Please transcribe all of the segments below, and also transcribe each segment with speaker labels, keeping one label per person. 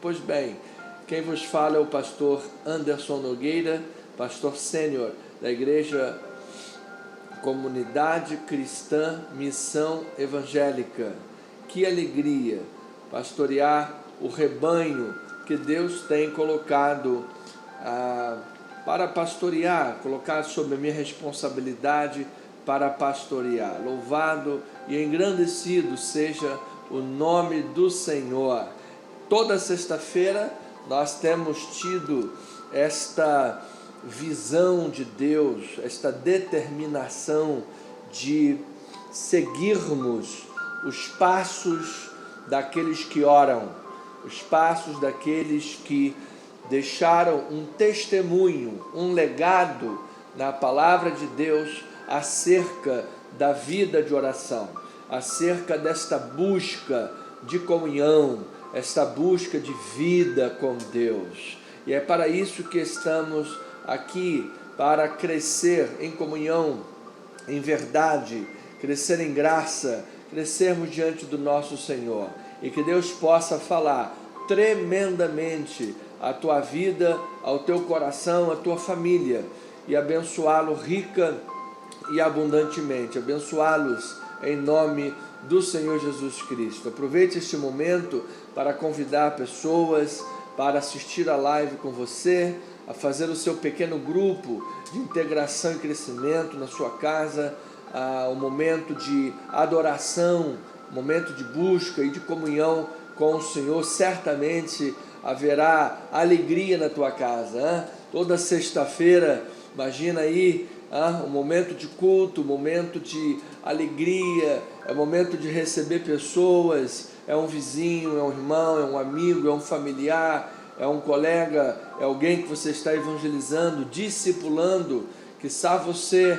Speaker 1: Pois bem, quem vos fala é o pastor Anderson Nogueira, pastor sênior da Igreja Comunidade Cristã Missão Evangélica. Que alegria pastorear o rebanho que Deus tem colocado para pastorear, colocar sob a minha responsabilidade para pastorear. Louvado e engrandecido seja o nome do Senhor. Toda sexta-feira nós temos tido esta visão de Deus, esta determinação de seguirmos os passos daqueles que oram, os passos daqueles que deixaram um testemunho, um legado na palavra de Deus acerca da vida de oração, acerca desta busca de comunhão, esta busca de vida com Deus. E é para isso que estamos aqui, para crescer em comunhão, em verdade, crescer em graça, crescermos diante do nosso Senhor. E que Deus possa falar tremendamente à tua vida, ao teu coração, à tua família, e abençoá-lo rica e abundantemente, abençoá-los em nome do Senhor Jesus Cristo. Aproveite este momento para convidar pessoas para assistir a live com você, a fazer o seu pequeno grupo de integração e crescimento na sua casa, um momento de adoração, um momento de busca e de comunhão com o Senhor. Certamente haverá alegria na tua casa. Toda sexta-feira, imagina aí, um momento de culto, um momento de alegria, é um momento de receber pessoas, é um vizinho, é um irmão, é um amigo, é um familiar, é um colega, é alguém que você está evangelizando, discipulando. Quizá você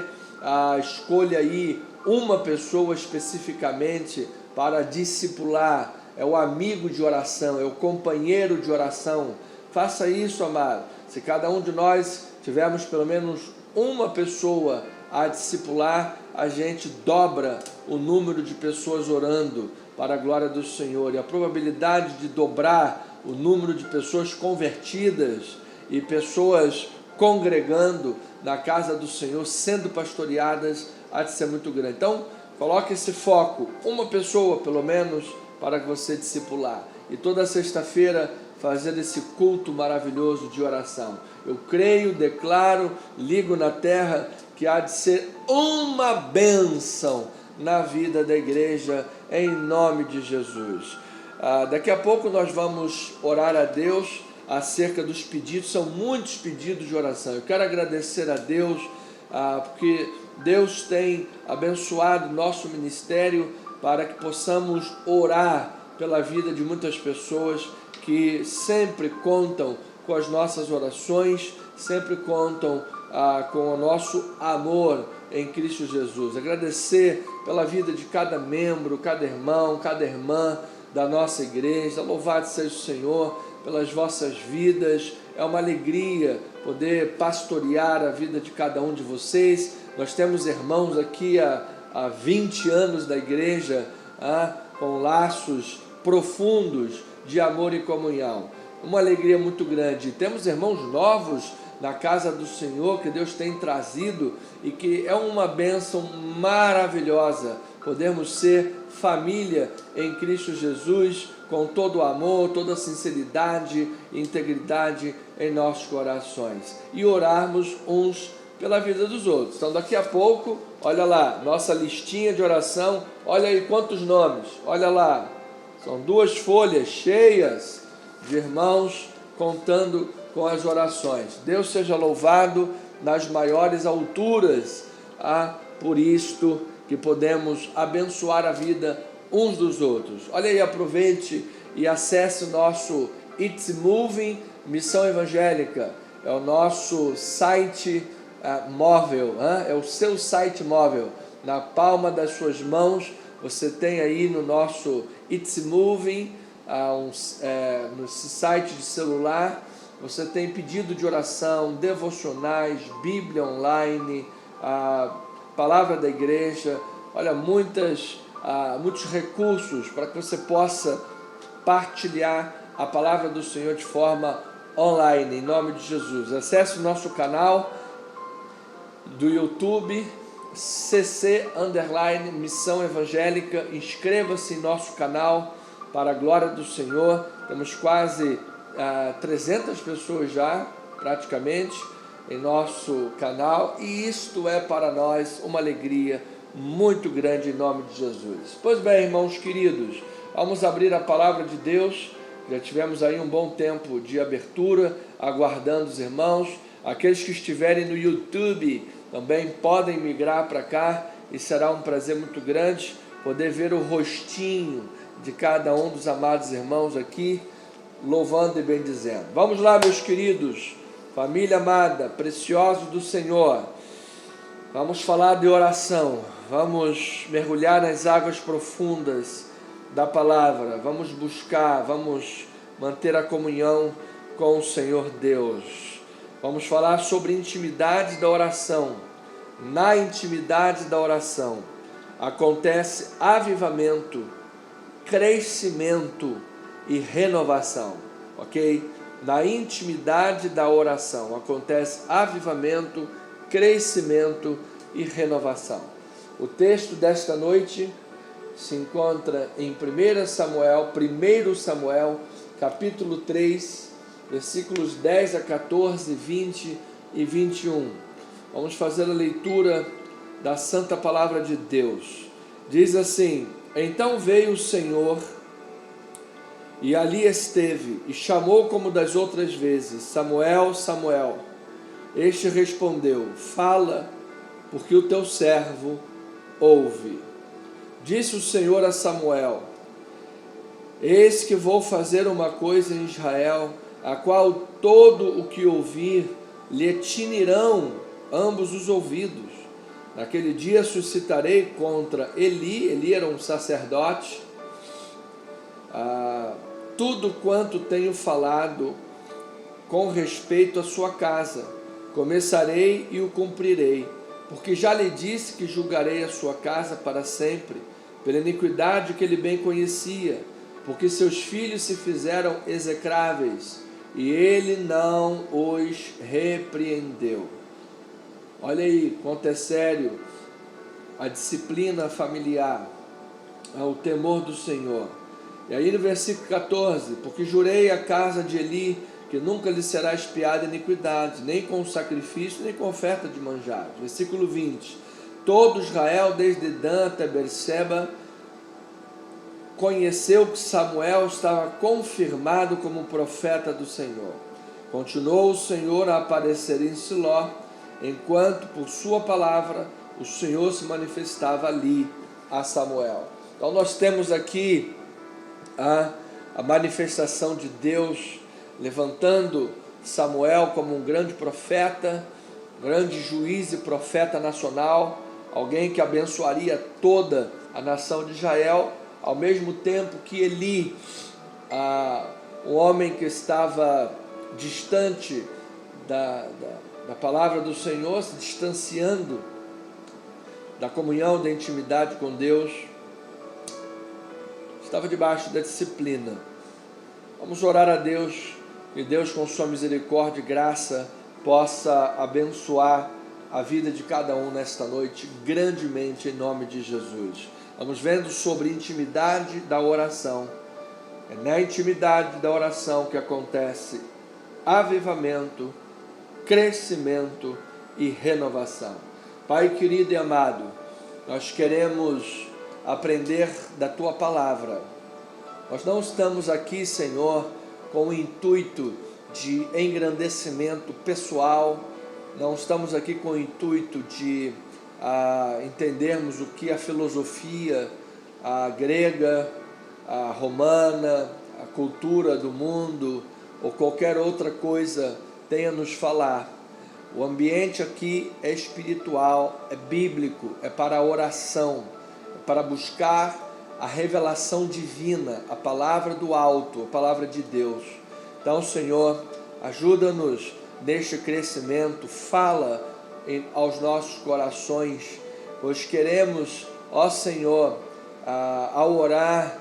Speaker 1: escolha aí uma pessoa especificamente para discipular, é o amigo de oração, é o companheiro de oração. Faça isso, amado. Se cada um de nós tivermos pelo menos uma pessoa a discipular, a gente dobra o número de pessoas orando para a glória do Senhor, e a probabilidade de dobrar o número de pessoas convertidas e pessoas congregando na casa do Senhor, sendo pastoreadas, há de ser muito grande. Então, coloque esse foco, uma pessoa pelo menos, para que você discipular. E toda sexta-feira fazer esse culto maravilhoso de oração. Eu creio, declaro, ligo na terra que há de ser uma bênção na vida da igreja, em nome de Jesus. Daqui a pouco nós vamos orar a Deus acerca dos pedidos. São muitos pedidos de oração. Eu quero agradecer a Deus, porque Deus tem abençoado nosso ministério para que possamos orar pela vida de muitas pessoas que sempre contam com as nossas orações, sempre contam com o nosso amor em Cristo Jesus. Agradecer pela vida de cada membro, cada irmão, cada irmã da nossa igreja. Louvado seja o Senhor pelas vossas vidas. É uma alegria poder pastorear a vida de cada um de vocês. Nós temos irmãos aqui há 20 anos da igreja, com laços profundos de amor e comunhão. Uma alegria muito grande. Temos irmãos novos na casa do Senhor que Deus tem trazido e que é uma bênção maravilhosa podermos ser família em Cristo Jesus, com todo o amor, toda a sinceridade e integridade em nossos corações, e orarmos uns pela vida dos outros. Então daqui a pouco, olha lá, nossa listinha de oração, olha aí quantos nomes, olha lá, são 2 folhas cheias de irmãos contando com as orações. Deus seja louvado nas maiores alturas, por isto que podemos abençoar a vida uns dos outros. Olha aí, aproveite e acesse o nosso It's Moving Missão Evangélica, é o nosso site móvel, é o seu site móvel, na palma das suas mãos. Você tem aí no nosso It's Moving, no site de celular, você tem pedido de oração, devocionais, Bíblia online, a palavra da igreja, olha, muitos recursos para que você possa partilhar a palavra do Senhor de forma online, em nome de Jesus. Acesse o nosso canal do YouTube, CC_Missão Evangélica. Inscreva-se em nosso canal, para a glória do Senhor. Temos quase 300 pessoas já, praticamente, em nosso canal, e isto é para nós uma alegria muito grande, em nome de Jesus. Pois bem, irmãos queridos, vamos abrir a palavra de Deus. Já tivemos aí um bom tempo de abertura, aguardando os irmãos. Aqueles que estiverem no YouTube também podem migrar para cá, e será um prazer muito grande poder ver o rostinho de cada um dos amados irmãos aqui, louvando e bendizendo. Vamos lá, meus queridos, família amada, preciosos do Senhor. Vamos falar de oração, vamos mergulhar nas águas profundas da palavra, vamos buscar, vamos manter a comunhão com o Senhor Deus. Vamos falar sobre intimidade da oração. Na intimidade da oração acontece avivamento, crescimento e renovação, ok? Na intimidade da oração acontece avivamento, crescimento e renovação. O texto desta noite se encontra em 1 Samuel, capítulo 3, versículos 10 a 14, 20 e 21. Vamos fazer a leitura da Santa Palavra de Deus. Diz assim: Então veio o Senhor, e ali esteve, e chamou como das outras vezes: Samuel, Samuel. Este respondeu: Fala, porque o teu servo ouve. Disse o Senhor a Samuel: Eis que vou fazer uma coisa em Israel, a qual todo o que ouvir lhe tinirão ambos os ouvidos. Naquele dia suscitarei contra Eli era um sacerdote, tudo quanto tenho falado com respeito à sua casa. Começarei e o cumprirei, porque já lhe disse que julgarei a sua casa para sempre, pela iniquidade que ele bem conhecia, porque seus filhos se fizeram execráveis, e ele não os repreendeu. Olha aí, quanto é sério a disciplina familiar, o temor do Senhor. E aí no versículo 14: Porque jurei à casa de Eli que nunca lhe será expiada iniquidade, nem com sacrifício, nem com oferta de manjares. Versículo 20: Todo Israel, desde Dan até Berseba, conheceu que Samuel estava confirmado como profeta do Senhor. Continuou o Senhor a aparecer em Siló, enquanto por sua palavra o Senhor se manifestava ali a Samuel. Então nós temos aqui a manifestação de Deus levantando Samuel como um grande profeta, grande juiz e profeta nacional, alguém que abençoaria toda a nação de Israel, ao mesmo tempo que Eli, um homem que estava distante da palavra do Senhor, se distanciando da comunhão, da intimidade com Deus, estava debaixo da disciplina. Vamos orar a Deus, que Deus, com sua misericórdia e graça, possa abençoar a vida de cada um nesta noite, grandemente, em nome de Jesus. Vamos vendo sobre intimidade da oração. É na intimidade da oração que acontece avivamento, crescimento e renovação. Pai querido e amado, nós queremos aprender da Tua Palavra. Nós não estamos aqui, Senhor, com o intuito de engrandecimento pessoal, não estamos aqui com o intuito de entendermos o que a filosofia grega, a romana, a cultura do mundo ou qualquer outra coisa tenha a nos falar. O ambiente aqui é espiritual, é bíblico, é para a oração, é para buscar a revelação divina, a palavra do alto, a palavra de Deus. Então, Senhor, ajuda-nos neste crescimento, fala aos nossos corações, pois queremos, ó Senhor, ao orar,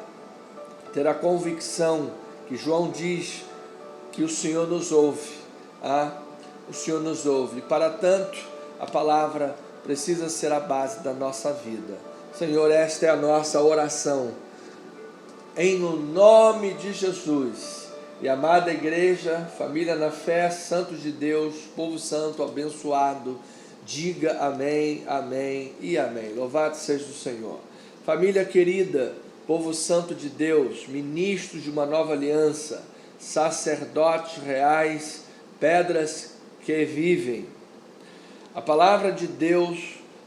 Speaker 1: ter a convicção que João diz que o Senhor nos ouve. O Senhor nos ouve. E para tanto, a palavra precisa ser a base da nossa vida. Senhor, esta é a nossa oração. Em o nome de Jesus. E amada igreja, família na fé, santos de Deus, povo santo, abençoado, diga amém, amém e amém. Louvado seja o Senhor. Família querida, povo santo de Deus, ministros de uma nova aliança, sacerdotes reais, pedras que vivem. A palavra de Deus,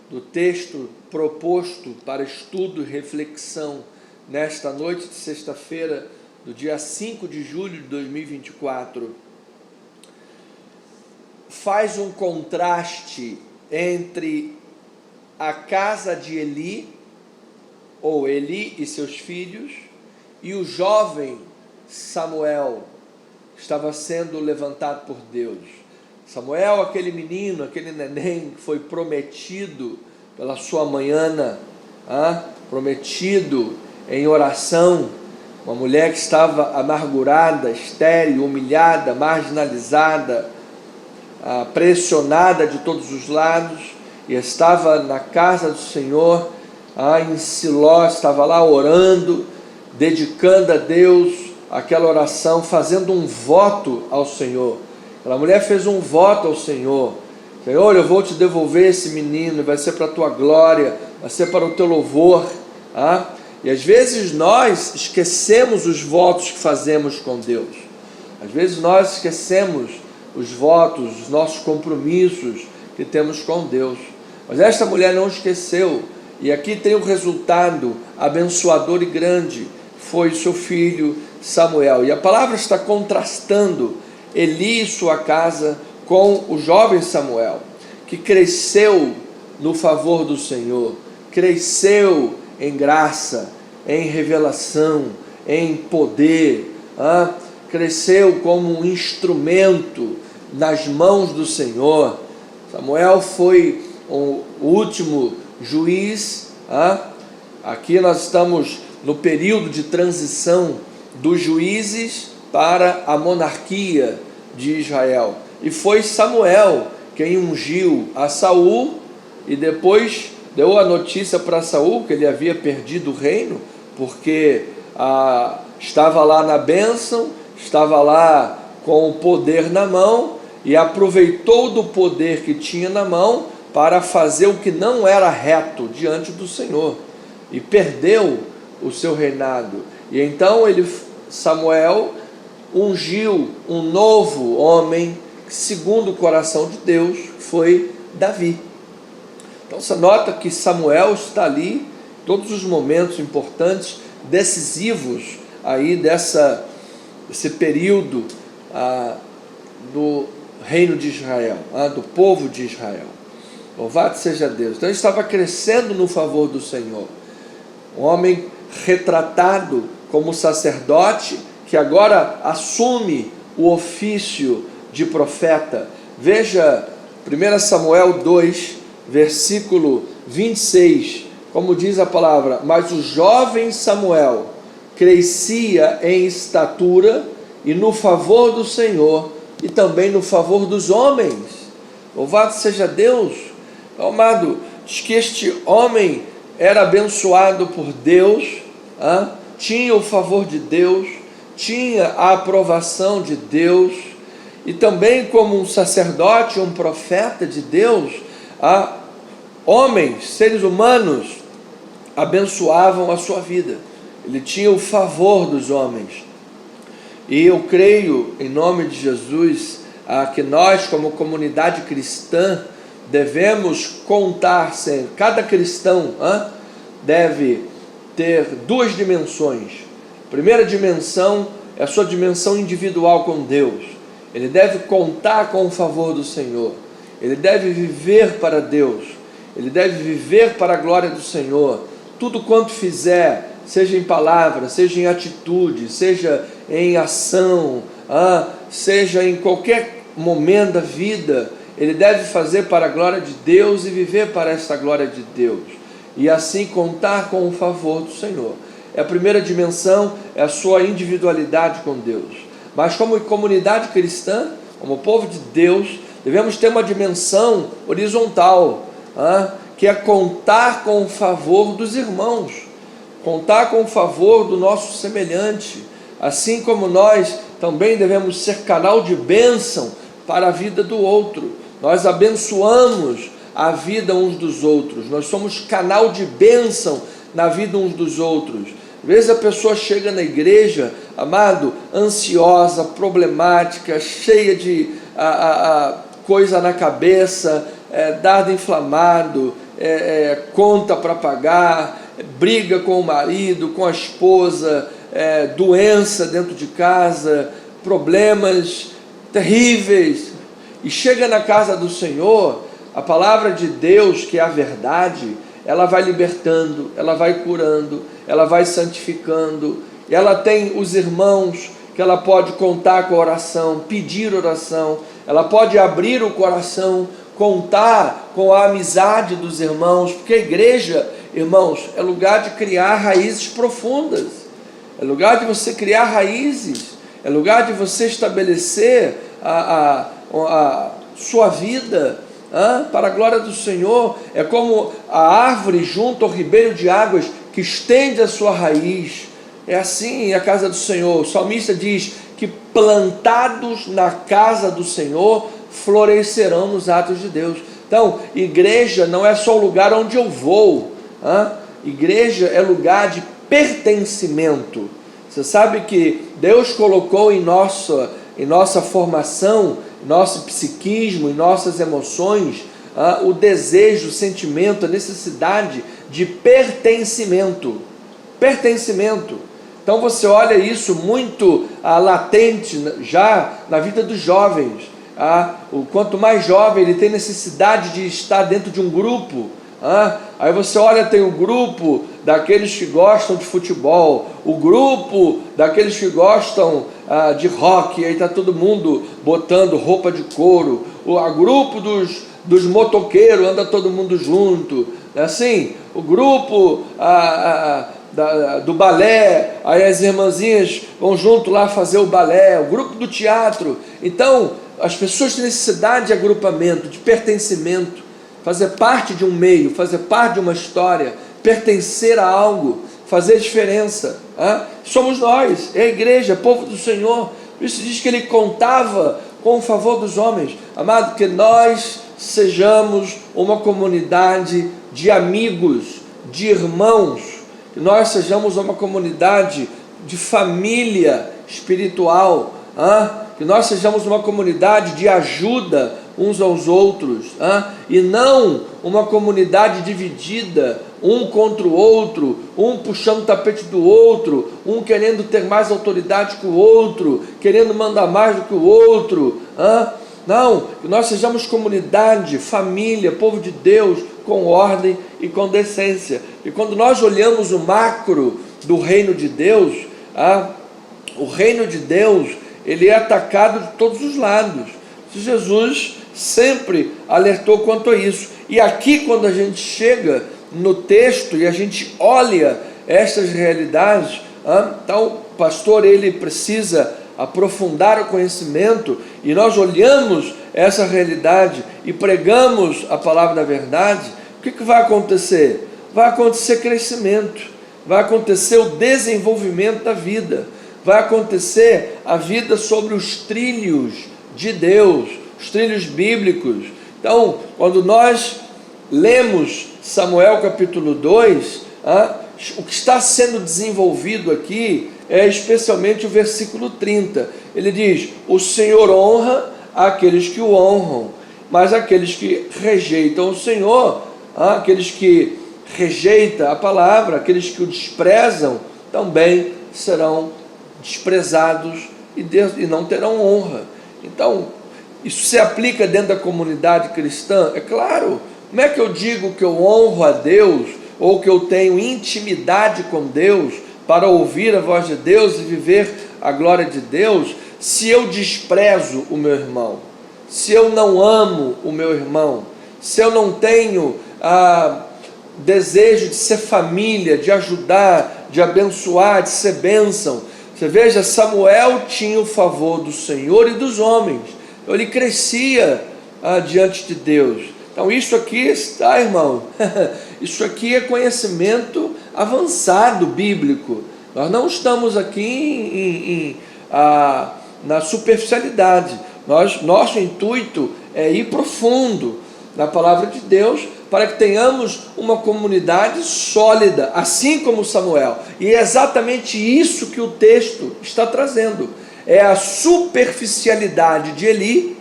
Speaker 1: do texto proposto para estudo e reflexão nesta noite de sexta-feira, do dia 5 de julho de 2024, faz um contraste entre a casa de Eli, ou Eli e seus filhos, e o jovem Samuel, que estava sendo levantado por Deus. Samuel, aquele menino, aquele neném que foi prometido pela sua mãe Ana, prometido em oração, uma mulher que estava amargurada, estéril, humilhada, marginalizada, pressionada de todos os lados, e estava na casa do Senhor, em Siló, estava lá orando, dedicando a Deus aquela oração, fazendo um voto ao Senhor. Aquela mulher fez um voto ao Senhor: Senhor, eu vou te devolver esse menino, vai ser para a tua glória, vai ser para o teu louvor. E às vezes nós esquecemos os votos que fazemos com Deus. Às vezes nós esquecemos os votos, os nossos compromissos que temos com Deus. Mas esta mulher não esqueceu. E aqui tem o resultado abençoador e grande. Foi seu filho Samuel. E a palavra está contrastando Eli e sua casa com o jovem Samuel, que cresceu no favor do Senhor, cresceu em graça, em revelação, em poder, cresceu como um instrumento nas mãos do Senhor. Samuel foi o último juiz. Aqui nós estamos no período de transição dos juízes para a monarquia de Israel. E foi Samuel quem ungiu a Saul, e depois deu a notícia para Saul que ele havia perdido o reino, porque estava lá na bênção, estava lá com o poder na mão, e aproveitou do poder que tinha na mão para fazer o que não era reto diante do Senhor, e perdeu o seu reinado. E então Samuel ungiu um novo homem, segundo o coração de Deus, foi Davi. Então você nota que Samuel está ali, todos os momentos importantes, decisivos aí desse período do reino de Israel, do povo de Israel. Louvado seja Deus. Então ele estava crescendo no favor do Senhor. Um homem retratado como sacerdote, que agora assume o ofício de profeta. Veja 1 Samuel 2, versículo 26, como diz a palavra: mas o jovem Samuel crescia em estatura e no favor do Senhor, e também no favor dos homens. Louvado seja Deus. Amado, diz que este homem era abençoado por Deus, tinha o favor de Deus, tinha a aprovação de Deus, e também como um sacerdote, um profeta de Deus, homens, seres humanos, abençoavam a sua vida. Ele tinha o favor dos homens. E eu creio, em nome de Jesus, que nós, como comunidade cristã, devemos contar sempre. Cada cristão deve ter duas dimensões. A primeira dimensão é a sua dimensão individual com Deus. Ele deve contar com o favor do Senhor. Ele deve viver para Deus. Ele deve viver para a glória do Senhor. Tudo quanto fizer, seja em palavra, seja em atitude, seja em ação, seja em qualquer momento da vida, ele deve fazer para a glória de Deus e viver para essa glória de Deus. E assim contar com o favor do Senhor. a primeira dimensão é a sua individualidade com Deus. Mas como comunidade cristã, como povo de Deus, devemos ter uma dimensão horizontal, que é contar com o favor dos irmãos, contar com o favor do nosso semelhante, assim como nós também devemos ser canal de bênção para a vida do outro. Nós abençoamos a vida uns dos outros, nós somos canal de bênção na vida uns dos outros. Às vezes a pessoa chega na igreja, amado, ansiosa, problemática, cheia de coisa na cabeça, dardo inflamado, conta para pagar, briga com o marido, com a esposa, doença dentro de casa, problemas terríveis, e chega na casa do Senhor, a palavra de Deus, que é a verdade, ela vai libertando, ela vai curando, ela vai santificando, e ela tem os irmãos que ela pode contar com a oração, pedir oração, ela pode abrir o coração, contar com a amizade dos irmãos, porque a igreja, irmãos, é lugar de criar raízes profundas, é lugar de você criar raízes, é lugar de você estabelecer a sua vida para a glória do Senhor. É como a árvore junto ao ribeiro de águas que estende a sua raiz. É assim a casa do Senhor. O salmista diz que plantados na casa do Senhor florescerão nos atos de Deus. Então, igreja não é só o lugar onde eu vou, igreja é lugar de pertencimento. Você sabe que Deus colocou em nossa formação, nosso psiquismo, em nossas emoções, o desejo, o sentimento, a necessidade de pertencimento. Pertencimento. Então você olha isso muito latente já na vida dos jovens. Quanto mais jovem, ele tem necessidade de estar dentro de um grupo. Aí você olha, tem o grupo daqueles que gostam de futebol, o grupo daqueles que gostam de rock, aí está todo mundo botando roupa de couro, o grupo dos motoqueiros, anda todo mundo junto, assim, o grupo do balé, aí as irmãzinhas vão junto lá fazer o balé, o grupo do teatro. Então as pessoas têm necessidade de agrupamento, de pertencimento, fazer parte de um meio, fazer parte de uma história, pertencer a algo, fazer diferença. Somos nós, é a igreja, povo do Senhor. Por isso diz que ele contava com o favor dos homens. Amado, que nós sejamos uma comunidade de amigos, de irmãos, que nós sejamos uma comunidade de família espiritual, que nós sejamos uma comunidade de ajuda uns aos outros, e não uma comunidade dividida, um contra o outro, um puxando o tapete do outro, um querendo ter mais autoridade que o outro, querendo mandar mais do que o outro. Não, que nós sejamos comunidade, família, povo de Deus, com ordem e com decência. E quando nós olhamos o macro do reino de Deus, o reino de Deus, ele é atacado de todos os lados. Jesus sempre alertou quanto a isso. E aqui, quando a gente chega no texto e a gente olha estas realidades, então o pastor, ele precisa aprofundar o conhecimento, e nós olhamos essa realidade e pregamos a palavra da verdade. O que vai acontecer? Vai acontecer crescimento, vai acontecer o desenvolvimento da vida, vai acontecer a vida sobre os trilhos de Deus, os trilhos bíblicos. Então, quando nós lemos Samuel capítulo 2, o que está sendo desenvolvido aqui é especialmente o versículo 30. Ele diz: o Senhor honra aqueles que o honram, mas aqueles que rejeitam o Senhor, aqueles que rejeitam a palavra, aqueles que o desprezam, também serão desprezados e não terão honra. Então, isso se aplica dentro da comunidade cristã? É claro. Como é que eu digo que eu honro a Deus, ou que eu tenho intimidade com Deus, para ouvir a voz de Deus e viver a glória de Deus, se eu desprezo o meu irmão, se eu não amo o meu irmão, se eu não tenho desejo de ser família, de ajudar, de abençoar, de ser bênção. Você veja, Samuel tinha o favor do Senhor e dos homens. Então, ele crescia diante de Deus. Então isso aqui está, irmão, isso aqui é conhecimento avançado bíblico. Nós não estamos aqui na superficialidade. Nosso intuito é ir profundo na palavra de Deus, para que tenhamos uma comunidade sólida, assim como Samuel. E é exatamente isso que o texto está trazendo. É a superficialidade de Eli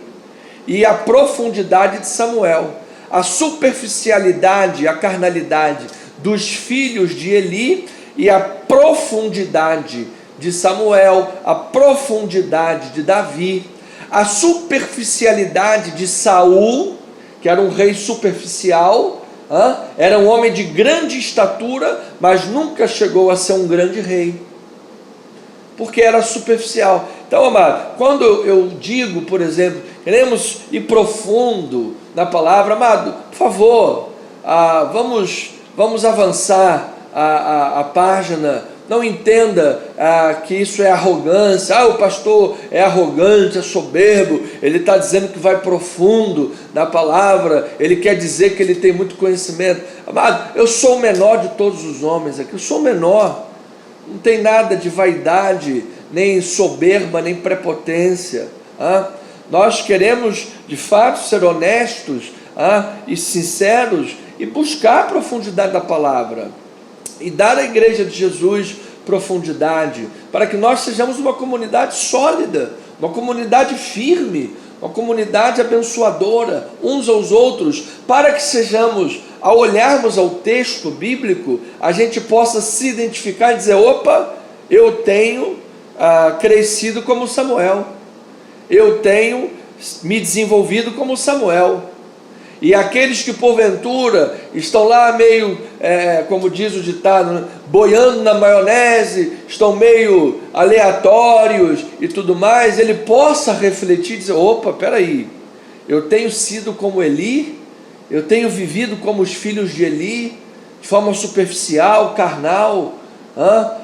Speaker 1: e a profundidade de Samuel. A superficialidade, a carnalidade dos filhos de Eli e a profundidade de Samuel, a profundidade de Davi. A superficialidade de Saul, que era um rei superficial, era um homem de grande estatura, mas nunca chegou a ser um grande rei, porque era superficial. Então, amado, quando eu digo, por exemplo, queremos ir profundo na palavra, amado, por favor, vamos avançar a página. Não entenda que isso é arrogância. O pastor é arrogante, é soberbo, ele está dizendo que vai profundo na palavra, ele quer dizer que ele tem muito conhecimento. Amado, eu sou o menor de todos os homens aqui, eu sou o menor, não tem nada de vaidade, nem soberba, nem prepotência. Nós queremos de fato ser honestos e sinceros e buscar a profundidade da palavra e dar à igreja de Jesus profundidade, para que nós sejamos uma comunidade sólida, uma comunidade firme, uma comunidade abençoadora uns aos outros, para que sejamos, ao olharmos ao texto bíblico, a gente possa se identificar e dizer: opa, eu tenho crescido como Samuel, eu tenho me desenvolvido como Samuel. E aqueles que porventura estão lá meio, como diz o ditado, boiando na maionese, estão meio aleatórios e tudo mais, ele possa refletir e dizer: opa, peraí, eu tenho sido como Eli, eu tenho vivido como os filhos de Eli, de forma superficial, carnal.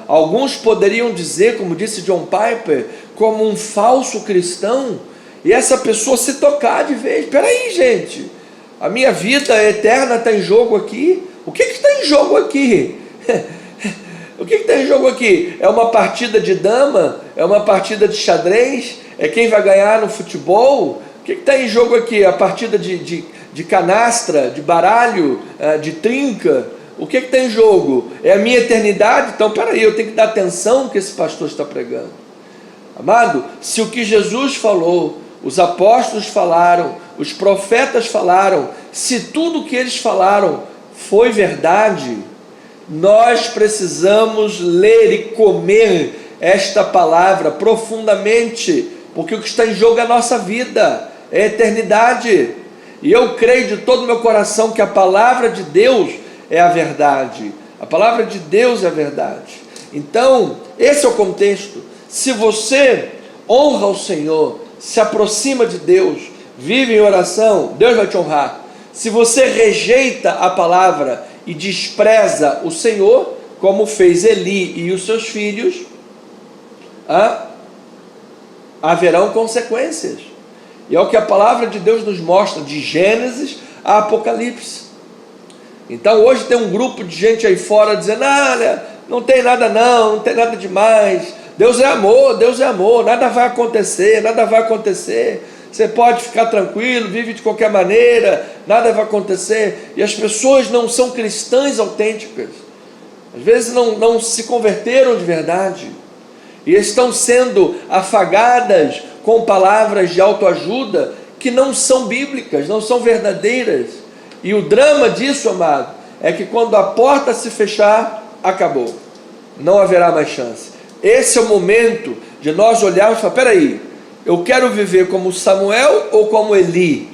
Speaker 1: Alguns poderiam dizer, como disse John Piper, como um falso cristão, e essa pessoa se tocar de vez: peraí, gente, a minha vida eterna está em jogo aqui. O que está em jogo aqui? O que está em jogo aqui? É uma partida de dama? É uma partida de xadrez? É quem vai ganhar no futebol? O que está em jogo aqui? A partida de canastra, de baralho, de trinca? O que está em jogo? É a minha eternidade? Então, peraí, eu tenho que dar atenção no que esse pastor está pregando. Amado, se o que Jesus falou, os apóstolos falaram, os profetas falaram, se tudo o que eles falaram foi verdade, nós precisamos ler e comer esta palavra profundamente, porque o que está em jogo é a nossa vida, é a eternidade. E eu creio de todo o meu coração que a palavra de Deus é a verdade. A palavra de Deus é a verdade. Então, esse é o contexto. Se você honra o Senhor, se aproxima de Deus, vive em oração, Deus vai te honrar. Se você rejeita a palavra e despreza o Senhor, como fez Eli e os seus filhos, haverão consequências. E é o que a palavra de Deus nos mostra, de Gênesis a Apocalipse. Então hoje tem um grupo de gente aí fora dizendo: olha, não tem nada não tem nada demais, Deus é amor, nada vai acontecer, você pode ficar tranquilo, vive de qualquer maneira, nada vai acontecer. E as pessoas não são cristãs autênticas, às vezes não se converteram de verdade, e estão sendo afagadas com palavras de autoajuda que não são bíblicas, não são verdadeiras. E o drama disso, amado, é que quando a porta se fechar, acabou, não haverá mais chance. Esse é o momento de nós olharmos e falar: peraí, eu quero viver como Samuel ou como Eli?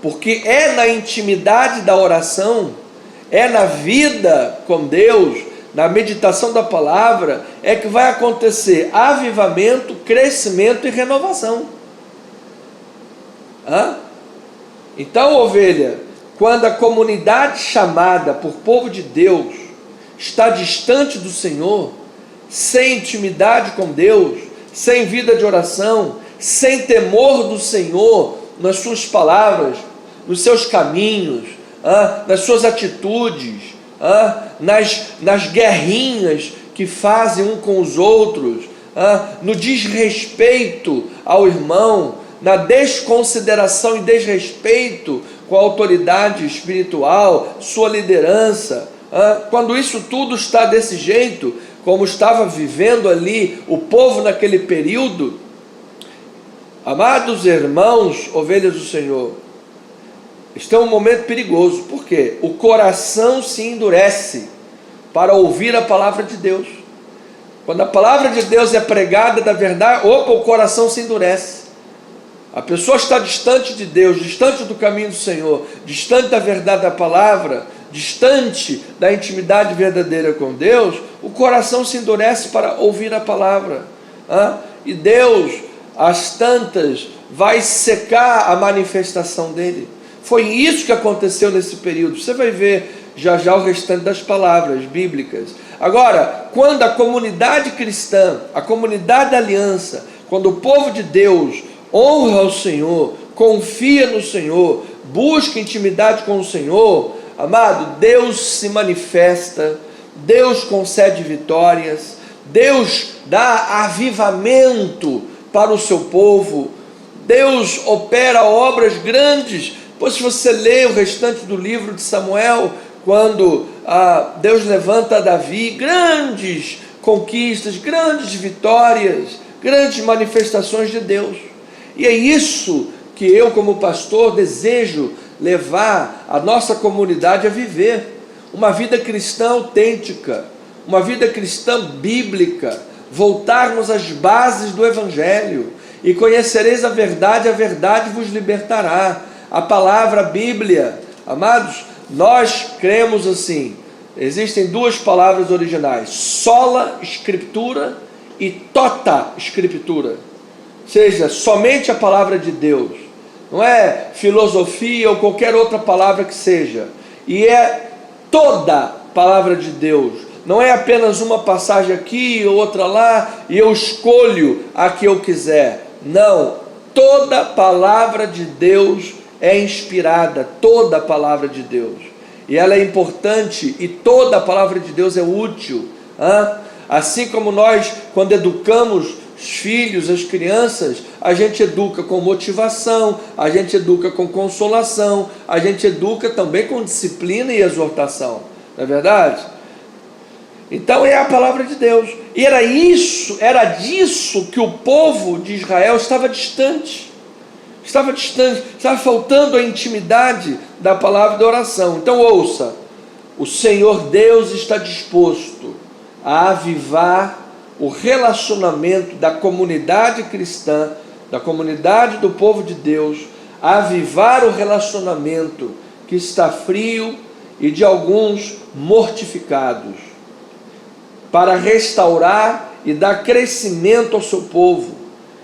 Speaker 1: Porque é na intimidade da oração, é na vida com Deus, na meditação da palavra, é que vai acontecer avivamento, crescimento e renovação. Então, ovelha, quando a comunidade chamada por povo de Deus está distante do Senhor, sem intimidade com Deus, sem vida de oração, sem temor do Senhor nas suas palavras, nos seus caminhos, nas suas atitudes, nas guerrinhas que fazem um com os outros, no desrespeito ao irmão, na desconsideração e desrespeito com a autoridade espiritual, sua liderança, quando isso tudo está desse jeito, como estava vivendo ali o povo naquele período, amados irmãos, ovelhas do Senhor, este é um momento perigoso. Por quê? O coração se endurece para ouvir a palavra de Deus. Quando a palavra de Deus é pregada da verdade, o coração se endurece. A pessoa está distante de Deus, distante do caminho do Senhor, distante da verdade da palavra, distante da intimidade verdadeira com Deus, o coração se endurece para ouvir a palavra. E Deus, às tantas, vai secar a manifestação dele. Foi isso que aconteceu nesse período. Você vai ver já já o restante das palavras bíblicas. Agora, quando a comunidade cristã, a comunidade da aliança, quando o povo de Deus honra o Senhor, confia no Senhor, busca intimidade com o Senhor, amado, Deus se manifesta, Deus concede vitórias, Deus dá avivamento para o seu povo, Deus opera obras grandes. Pois se você lê o restante do livro de Samuel, quando Deus levanta Davi, grandes conquistas, grandes vitórias, grandes manifestações de Deus. E é isso que eu, como pastor, desejo levar a nossa comunidade a viver. Uma vida cristã autêntica, uma vida cristã bíblica, voltarmos às bases do Evangelho. E conhecereis a verdade vos libertará. A palavra Bíblia, amados, nós cremos assim, existem duas palavras originais, sola Escritura e tota Escritura, ou seja, somente a palavra de Deus, não é filosofia ou qualquer outra palavra que seja, e é toda a palavra de Deus, não é apenas uma passagem aqui, outra lá, e eu escolho a que eu quiser, não, toda a palavra de Deus é inspirada, toda a palavra de Deus, e ela é importante, e toda a palavra de Deus é útil, assim como nós, quando educamos os filhos, as crianças, a gente educa com motivação, a gente educa com consolação, a gente educa também com disciplina e exortação, não é verdade? Então é a palavra de Deus, e era disso que o povo de Israel estava distante, estava faltando a intimidade da palavra da oração. Então ouça, o Senhor Deus está disposto a avivar o relacionamento da comunidade cristã, da comunidade do povo de Deus, a avivar o relacionamento que está frio e de alguns mortificados, para restaurar e dar crescimento ao seu povo.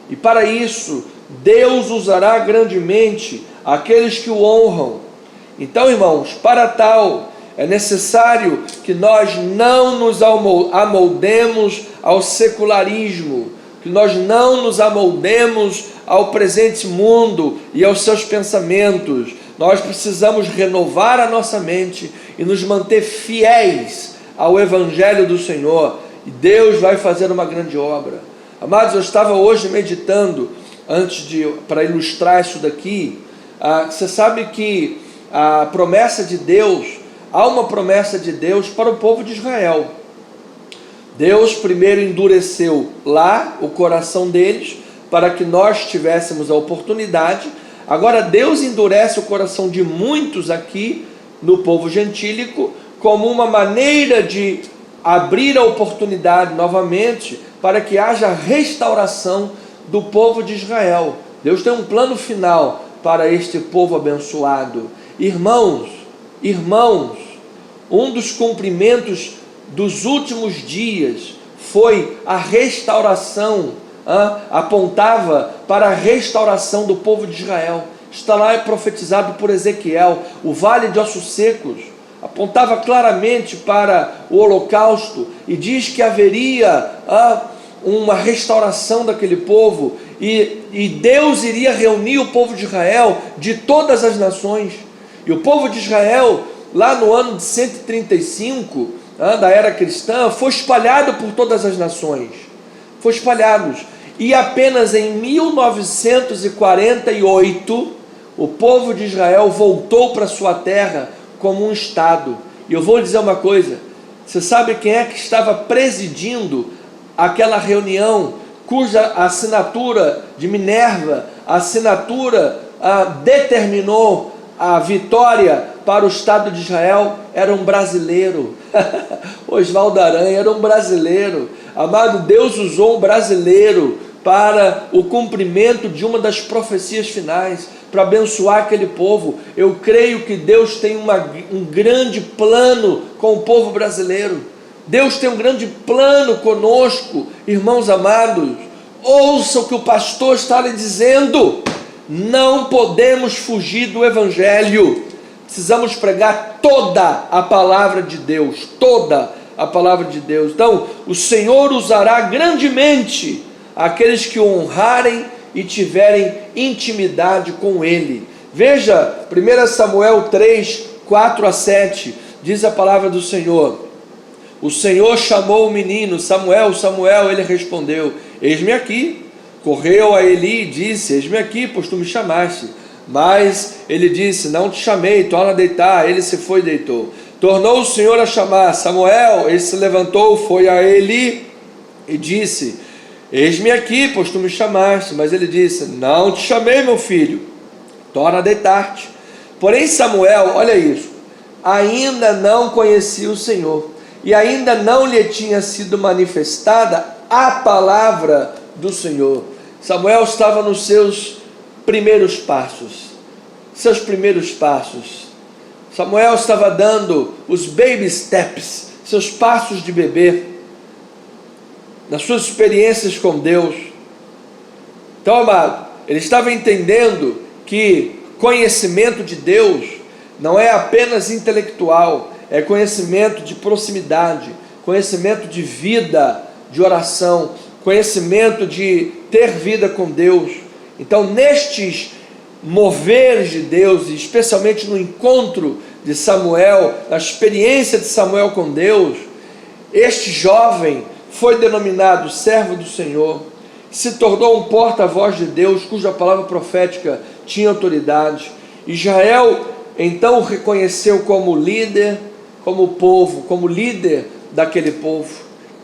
Speaker 1: E para isso, Deus usará grandemente aqueles que o honram. Então, irmãos, para tal, é necessário que nós não nos amoldemos ao secularismo, que nós não nos amoldemos ao presente mundo e aos seus pensamentos. Nós precisamos renovar a nossa mente e nos manter fiéis ao Evangelho do Senhor, e Deus vai fazer uma grande obra. Amados, eu estava hoje meditando, para ilustrar isso daqui, você sabe que a promessa de Deus, há uma promessa de Deus para o povo de Israel. Deus primeiro endureceu lá o coração deles, para que nós tivéssemos a oportunidade. Agora Deus endurece o coração de muitos aqui, no povo gentílico, como uma maneira de abrir a oportunidade novamente, para que haja restauração do povo de Israel. Deus tem um plano final para este povo abençoado. Irmãos, um dos cumprimentos dos últimos dias foi a restauração, apontava para a restauração do povo de Israel. Está lá profetizado por Ezequiel, o vale de ossos secos, apontava claramente para o holocausto, e diz que haveria uma restauração daquele povo, e Deus iria reunir o povo de Israel de todas as nações. E o povo de Israel, lá no ano de 135 da era cristã, foi espalhado por todas as nações, foi espalhado, e apenas em 1948 o povo de Israel voltou para sua terra como um estado. E eu vou dizer uma coisa: você sabe quem é que estava presidindo aquela reunião, cuja assinatura de Minerva, a assinatura determinou a vitória para o Estado de Israel? Era um brasileiro. Oswaldo Aranha era um brasileiro. Amado, Deus usou um brasileiro para o cumprimento de uma das profecias finais, para abençoar aquele povo. Eu creio que Deus tem um grande plano com o povo brasileiro. Deus tem um grande plano conosco, irmãos amados. Ouça o que o pastor está lhe dizendo. Não podemos fugir do Evangelho. Precisamos pregar toda a palavra de Deus, toda a palavra de Deus. Então, o Senhor usará grandemente aqueles que o honrarem e tiverem intimidade com Ele. Veja, 1 Samuel 3, 4 a 7, diz a palavra do Senhor: o Senhor chamou o menino, Samuel, Samuel, ele respondeu: eis-me aqui. Correu a Eli e disse: eis-me aqui, pois tu me chamaste. Mas ele disse: não te chamei, torna a deitar. Ele se foi e deitou. Tornou o Senhor a chamar: Samuel. Ele se levantou, foi a Eli e disse: eis-me aqui, pois tu me chamaste. Mas ele disse: não te chamei, meu filho, torna a deitar-te. Porém Samuel, olha isso, ainda não conhecia o Senhor, e ainda não lhe tinha sido manifestada a palavra do Senhor. Samuel estava nos seus primeiros passos, Samuel estava dando os baby steps, seus passos de bebê, nas suas experiências com Deus. Então, amado, ele estava entendendo que conhecimento de Deus não é apenas intelectual, é conhecimento de proximidade, conhecimento de vida, de oração, conhecimento de ter vida com Deus. Então, nestes moveres de Deus, especialmente no encontro de Samuel, na experiência de Samuel com Deus, este jovem foi denominado servo do Senhor, se tornou um porta-voz de Deus, cuja palavra profética tinha autoridade. Israel então o reconheceu como líder, como povo, como líder daquele povo.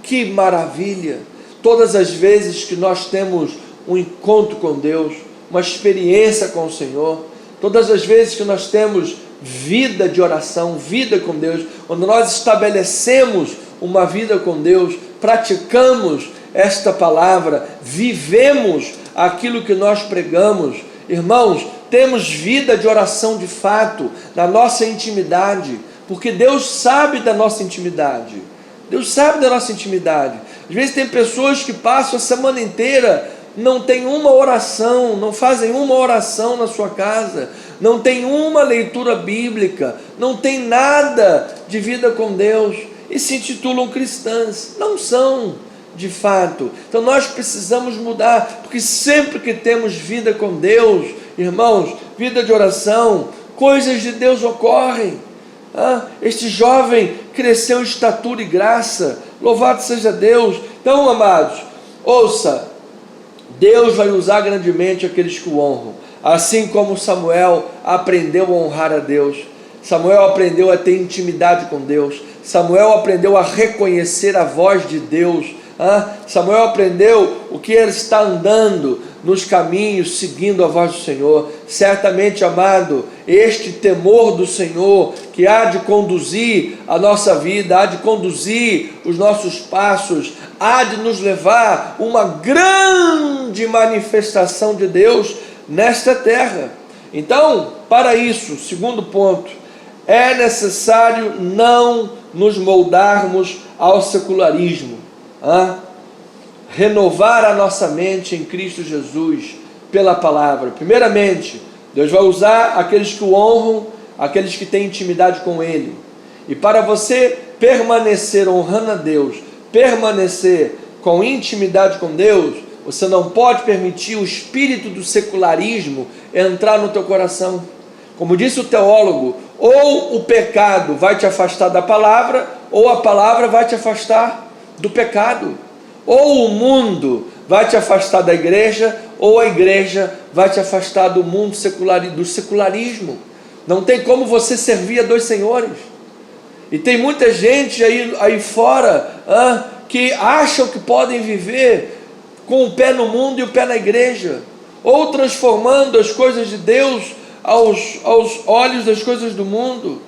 Speaker 1: Que maravilha! Todas as vezes que nós temos um encontro com Deus, uma experiência com o Senhor, todas as vezes que nós temos vida de oração, vida com Deus, quando nós estabelecemos uma vida com Deus, praticamos esta palavra, vivemos aquilo que nós pregamos, irmãos, temos vida de oração de fato, na nossa intimidade, porque Deus sabe da nossa intimidade. Deus sabe da nossa intimidade. Às vezes tem pessoas que passam a semana inteira, não tem uma oração, não fazem uma oração na sua casa, não tem uma leitura bíblica, não tem nada de vida com Deus, e se intitulam cristãs. Não são, de fato. Então nós precisamos mudar, porque sempre que temos vida com Deus, irmãos, vida de oração, coisas de Deus ocorrem. Este jovem cresceu em estatura e graça, louvado seja Deus. Então, amados, ouça, Deus vai usar grandemente aqueles que o honram, assim como Samuel aprendeu a honrar a Deus. Samuel aprendeu a ter intimidade com Deus, Samuel aprendeu a reconhecer a voz de Deus, Samuel aprendeu o que ele está andando nos caminhos, seguindo a voz do Senhor. Certamente, amado, este temor do Senhor, que há de conduzir a nossa vida, há de conduzir os nossos passos, há de nos levar a uma grande manifestação de Deus nesta terra. Então, para isso, segundo ponto, é necessário não nos moldarmos ao secularismo, renovar a nossa mente em Cristo Jesus pela palavra. Primeiramente, Deus vai usar aqueles que o honram, aqueles que têm intimidade com Ele. E para você permanecer honrando a Deus, permanecer com intimidade com Deus, você não pode permitir o espírito do secularismo entrar no teu coração. Como disse o teólogo, ou o pecado vai te afastar da palavra, ou a palavra vai te afastar do pecado. Ou o mundo vai te afastar da igreja, ou a igreja vai te afastar do mundo secular, do secularismo. Não tem como você servir a dois senhores. E tem muita gente aí fora que acham que podem viver com o pé no mundo e o pé na igreja, ou transformando as coisas de Deus aos olhos das coisas do mundo,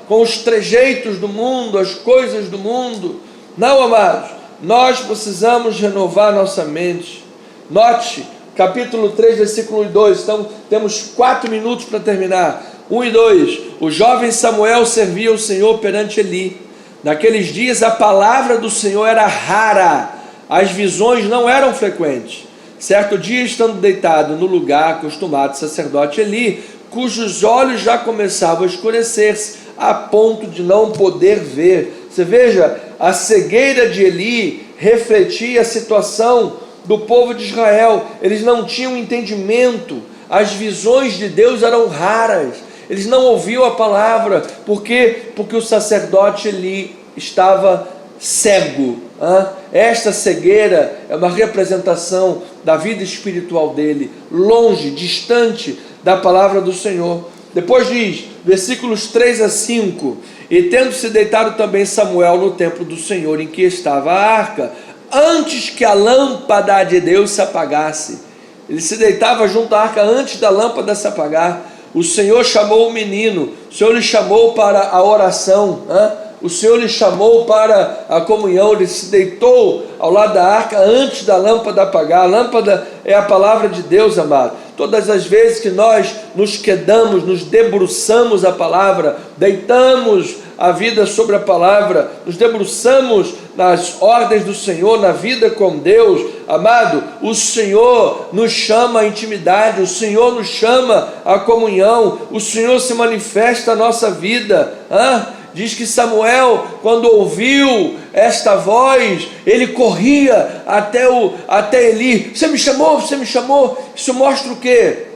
Speaker 1: com os trejeitos do mundo, as coisas do mundo. Não, amados, nós precisamos renovar nossa mente. Note, capítulo 3, versículo 2, então temos 4 minutos para terminar. 1 e 2, o jovem Samuel servia o Senhor perante Eli. Naqueles dias a palavra do Senhor era rara, as visões não eram frequentes. Certo dia, estando deitado no lugar acostumado, o sacerdote Eli, cujos olhos já começavam a escurecer-se, a ponto de não poder ver. Você veja, a cegueira de Eli refletia a situação do povo de Israel. Eles não tinham entendimento, as visões de Deus eram raras, eles não ouviam a palavra. Por quê? Porque o sacerdote Eli estava cego. Esta cegueira é uma representação da vida espiritual dele, longe, distante da palavra do Senhor. Depois diz, versículos 3 a 5, e tendo-se deitado também Samuel no templo do Senhor, em que estava a arca, antes que a lâmpada de Deus se apagasse. Ele se deitava junto à arca antes da lâmpada se apagar. O Senhor chamou o menino, o Senhor lhe chamou para a oração, o Senhor lhe chamou para a comunhão. Ele se deitou ao lado da arca antes da lâmpada apagar. A lâmpada é a palavra de Deus, amado. Todas as vezes que nós nos quedamos, nos debruçamos a palavra, deitamos a vida sobre a palavra, nos debruçamos nas ordens do Senhor, na vida com Deus, amado, o Senhor nos chama à intimidade, o Senhor nos chama à comunhão, o Senhor se manifesta na nossa vida. Diz que Samuel, quando ouviu esta voz, ele corria até Eli. Você me chamou, você me chamou. Isso mostra o quê?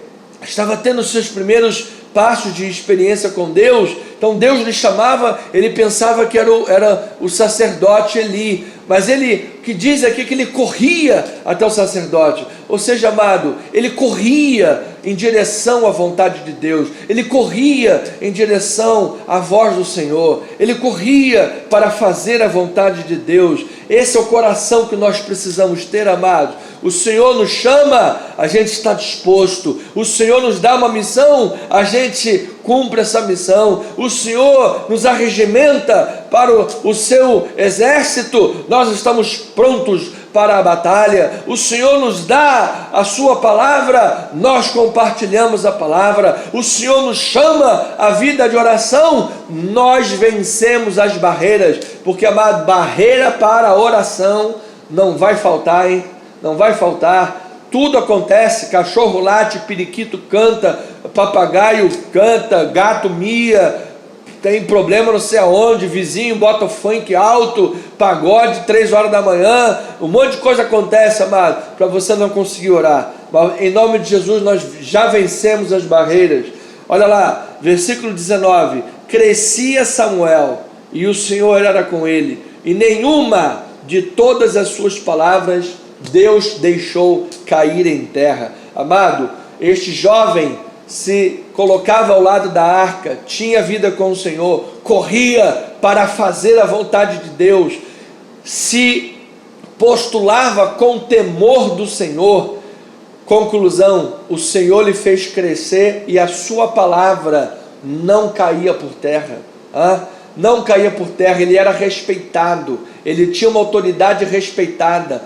Speaker 1: Estava tendo os seus primeiros passos de experiência com Deus. Então Deus lhe chamava, ele pensava que era o sacerdote Eli, mas ele, que diz aqui que ele corria até o sacerdote, ou seja, amado, ele corria em direção à vontade de Deus, ele corria em direção à voz do Senhor, ele corria para fazer a vontade de Deus. Esse é o coração que nós precisamos ter, amados. O Senhor nos chama, a gente está disposto. O Senhor nos dá uma missão, a gente cumpre essa missão. O Senhor nos arregimenta para o seu exército, nós estamos prontos para a batalha. O Senhor nos dá a sua palavra, nós compartilhamos a palavra. O Senhor nos chama à vida de oração, nós vencemos as barreiras, porque, amado, barreira para a oração não vai faltar, hein? Não vai faltar. Tudo acontece, cachorro late, periquito canta, papagaio canta, gato mia, tem problema não sei aonde, vizinho bota o funk alto, pagode 3 horas da manhã, um monte de coisa acontece, amado, para você não conseguir orar. Mas em nome de Jesus nós já vencemos as barreiras. Olha lá, versículo 19, crescia Samuel e o Senhor era com ele, e nenhuma de todas as suas palavras Deus deixou cair em terra. Amado, este jovem se colocava ao lado da arca, tinha vida com o Senhor, corria para fazer a vontade de Deus, se postulava com temor do Senhor. Conclusão, o Senhor lhe fez crescer e a sua palavra não caía por terra. Não caía por terra, ele era respeitado, ele tinha uma autoridade respeitada.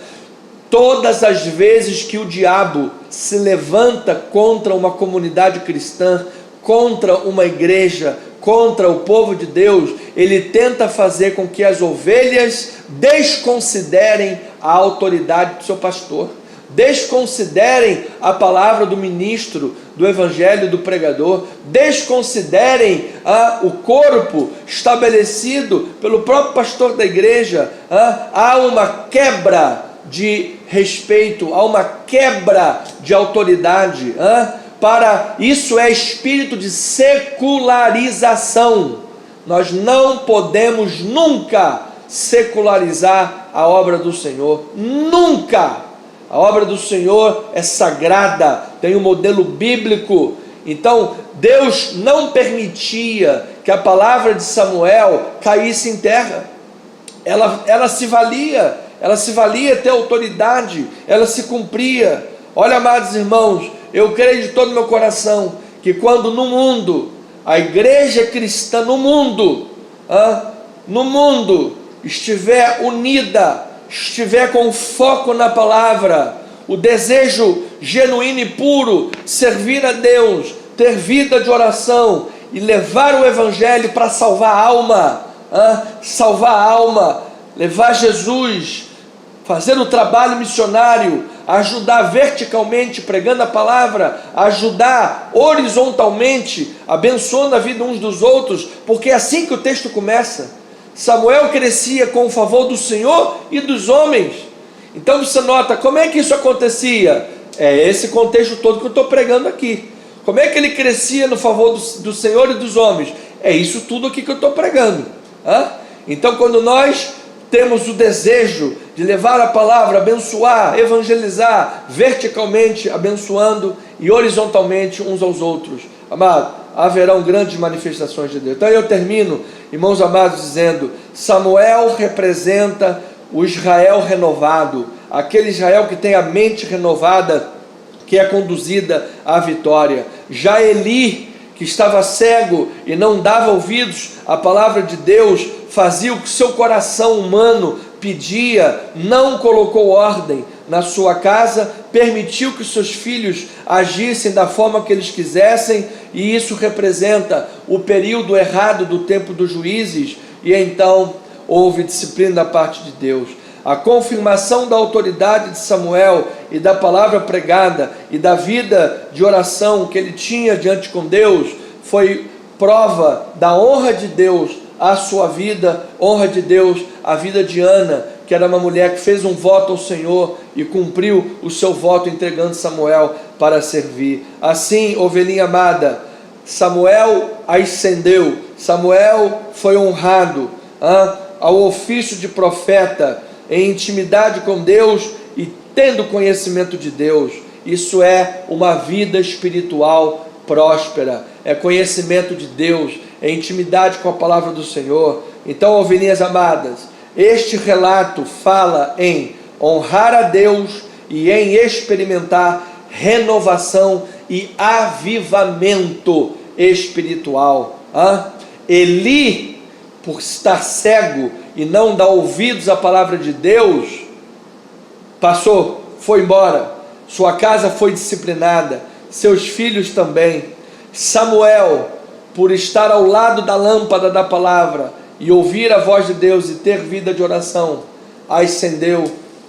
Speaker 1: Todas as vezes que o diabo se levanta contra uma comunidade cristã, contra uma igreja, contra o povo de Deus, ele tenta fazer com que as ovelhas desconsiderem a autoridade do seu pastor, desconsiderem a palavra do ministro, do evangelho, do pregador, desconsiderem o corpo estabelecido pelo próprio pastor da igreja. Há uma quebra de respeito, há uma quebra de autoridade. Isso é espírito de secularização. Nós não podemos nunca secularizar a obra do Senhor, nunca. A obra do Senhor é sagrada, tem um modelo bíblico. Então Deus não permitia que a palavra de Samuel caísse em terra. Ela se valia ter autoridade, ela se cumpria. Olha, amados irmãos, eu creio de todo o meu coração que quando no mundo, a igreja cristã no mundo estiver unida, estiver com foco na palavra, o desejo genuíno e puro, servir a Deus, ter vida de oração e levar o evangelho para salvar a alma, levar Jesus, fazer o trabalho missionário, ajudar verticalmente pregando a palavra, ajudar horizontalmente, abençoando a vida uns dos outros, porque é assim que o texto começa. Samuel crescia com o favor do Senhor e dos homens. Então você nota como é que isso acontecia. É esse contexto todo que eu estou pregando aqui. Como é que ele crescia no favor do Senhor e dos homens? É isso tudo aqui que eu estou pregando. Então quando nós temos o desejo de levar a palavra, abençoar, evangelizar, verticalmente abençoando e horizontalmente uns aos outros, amado, haverão grandes manifestações de Deus. Então eu termino, irmãos amados, dizendo: Samuel representa o Israel renovado, aquele Israel que tem a mente renovada, que é conduzida à vitória. Já Eli, que estava cego e não dava ouvidos à palavra de Deus, fazia o que seu coração humano pedia, não colocou ordem na sua casa, permitiu que seus filhos agissem da forma que eles quisessem, e isso representa o período errado do tempo dos juízes, e então houve disciplina da parte de Deus. A confirmação da autoridade de Samuel e da palavra pregada e da vida de oração que ele tinha diante com Deus foi prova da honra de Deus à sua vida, honra de Deus à vida de Ana, que era uma mulher que fez um voto ao Senhor e cumpriu o seu voto entregando Samuel para servir. Assim, ovelhinha amada, Samuel ascendeu, Samuel foi honrado ao ofício de profeta, em intimidade com Deus e tendo conhecimento de Deus. Isso é uma vida espiritual próspera, é conhecimento de Deus, é intimidade com a palavra do Senhor. Então, ovelhinhas amadas, este relato fala em honrar a Deus e em experimentar renovação e avivamento espiritual. Eli, por estar cego e não dar ouvidos à palavra de Deus, foi embora, sua casa foi disciplinada, seus filhos também. Samuel, por estar ao lado da lâmpada da palavra e ouvir a voz de Deus e ter vida de oração, ascendeu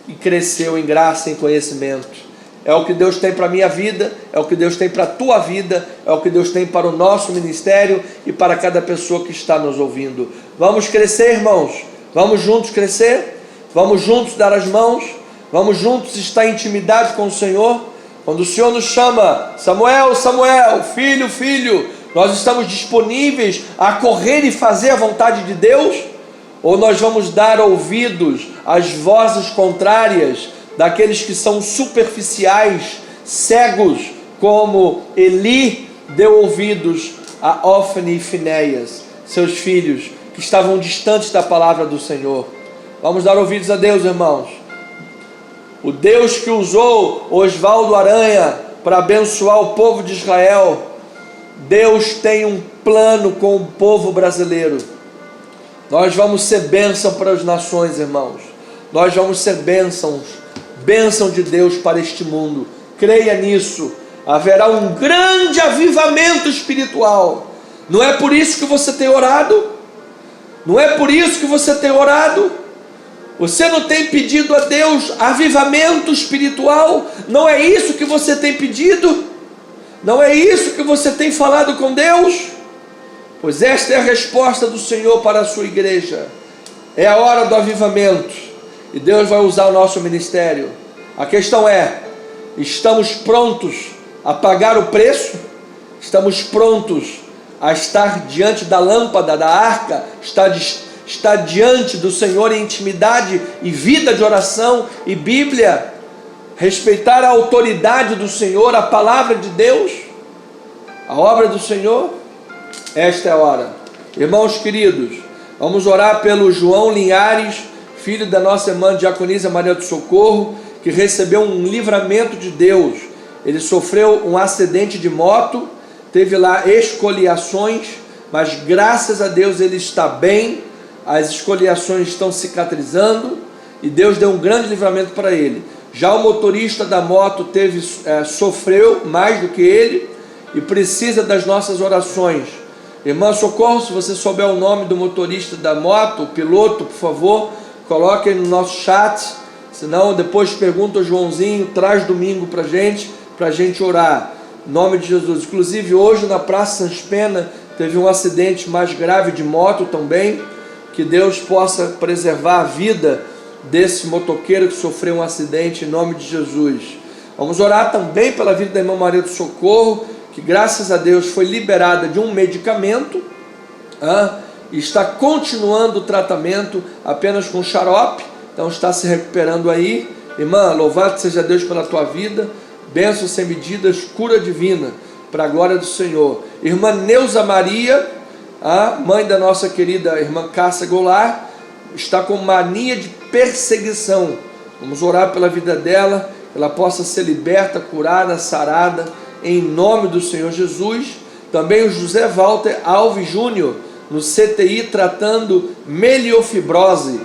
Speaker 1: e cresceu em graça e em conhecimento. É o que Deus tem para a minha vida, é o que Deus tem para a tua vida, é o que Deus tem para o nosso ministério e para cada pessoa que está nos ouvindo. Vamos crescer, irmãos, vamos juntos crescer, vamos juntos dar as mãos, vamos juntos estar em intimidade com o Senhor. Quando o Senhor nos chama, Samuel, Samuel, filho, filho, nós estamos disponíveis a correr e fazer a vontade de Deus? Ou nós vamos dar ouvidos às vozes contrárias daqueles que são superficiais, cegos, como Eli deu ouvidos a Ofni e Finéias, seus filhos, que estavam distantes da palavra do Senhor? Vamos dar ouvidos a Deus, irmãos. O Deus que usou Oswaldo Aranha para abençoar o povo de Israel, Deus tem um plano com o povo brasileiro. Nós vamos ser bênção para as nações, irmãos. Nós vamos ser bênção de Deus para este mundo. Creia nisso. Haverá um grande avivamento espiritual. Não é por isso que você tem orado? Não é por isso que você tem orado? Você não tem pedido a Deus avivamento espiritual? Não é isso que você tem pedido? Não é isso que você tem falado com Deus? Pois esta é a resposta do Senhor para a sua igreja. É a hora do avivamento, e Deus vai usar o nosso ministério. A questão é: estamos prontos a pagar o preço? Estamos prontos a estar diante da lâmpada, da arca, estar diante do Senhor em intimidade e vida de oração e Bíblia, respeitar a autoridade do Senhor, a palavra de Deus, a obra do Senhor? Esta é a hora. Irmãos queridos, vamos orar pelo João Linhares, filho da nossa irmã Diaconisa Maria do Socorro, que recebeu um livramento de Deus. Ele sofreu um acidente de moto, teve lá escoliações, mas graças a Deus ele está bem, as escoliações estão cicatrizando, e Deus deu um grande livramento para ele. Já o motorista da moto sofreu mais do que ele, e precisa das nossas orações. Irmã Socorro, se você souber o nome do motorista da moto, o piloto, por favor, coloque aí no nosso chat, senão depois pergunta ao Joãozinho, traz domingo para a gente orar, em nome de Jesus. Inclusive hoje na Praça Sans Pena teve um acidente mais grave de moto também, que Deus possa preservar a vida desse motoqueiro que sofreu um acidente, em nome de Jesus. Vamos orar também pela vida da irmã Maria do Socorro, que graças a Deus foi liberada de um medicamento, e está continuando o tratamento apenas com xarope, então está se recuperando aí. Irmã, louvado seja Deus pela tua vida, bênção sem medidas, cura divina, para a glória do Senhor. Irmã Neuza Maria, a mãe da nossa querida irmã Cássia Goulart, está com mania de perseguição. Vamos orar pela vida dela, que ela possa ser liberta, curada, sarada, em nome do Senhor Jesus. Também o José Walter Alves Júnior, no CTI, tratando meliofibrose.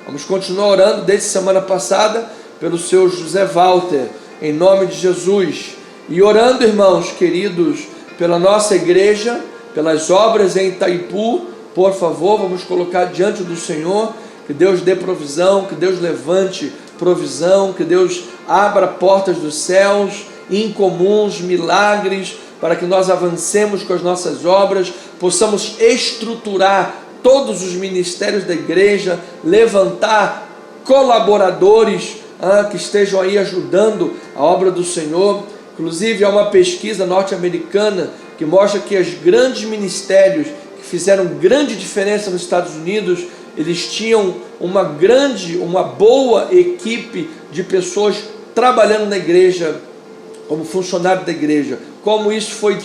Speaker 1: Vamos continuar orando desde semana passada pelo seu José Walter, em nome de Jesus. E orando, irmãos queridos, pela nossa igreja, pelas obras em Itaipu, por favor, vamos colocar diante do Senhor, que Deus dê provisão, que Deus levante provisão, que Deus abra portas dos céus, incomuns, milagres, para que nós avancemos com as nossas obras, possamos estruturar todos os ministérios da igreja, levantar colaboradores que estejam aí ajudando a obra do Senhor. Inclusive há uma pesquisa norte-americana que mostra que os grandes ministérios que fizeram grande diferença nos Estados Unidos, eles tinham uma boa equipe de pessoas trabalhando na igreja, como funcionário da igreja. Como isso foi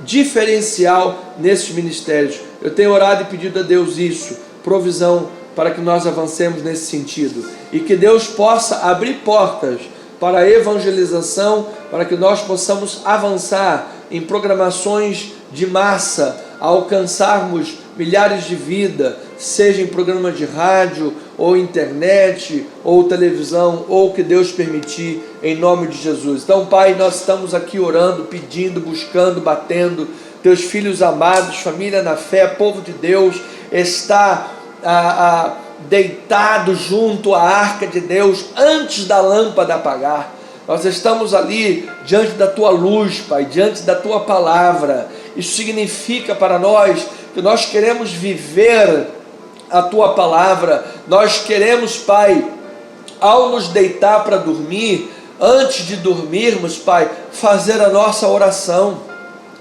Speaker 1: diferencial nesses ministérios. Eu tenho orado e pedido a Deus isso, provisão para que nós avancemos nesse sentido, e que Deus possa abrir portas para a evangelização, para que nós possamos avançar em programações de massa, alcançarmos milhares de vidas, seja em programas de rádio, ou internet, ou televisão, ou o que Deus permitir, em nome de Jesus. Então, Pai, nós estamos aqui orando, pedindo, buscando, batendo. Teus filhos amados, família na fé, povo de Deus, está deitado junto à arca de Deus, antes da lâmpada apagar. Nós estamos ali diante da tua luz, Pai, diante da tua palavra. Isso significa para nós que nós queremos viver a tua palavra. Nós queremos, Pai, ao nos deitar para dormir, antes de dormirmos, Pai, fazer a nossa oração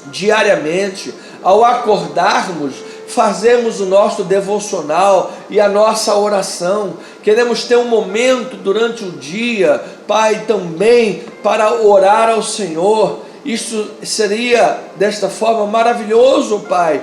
Speaker 1: diariamente. Ao acordarmos, fazemos o nosso devocional e a nossa oração. Queremos ter um momento durante o dia, Pai, também para orar ao Senhor. Isso seria desta forma maravilhoso, Pai,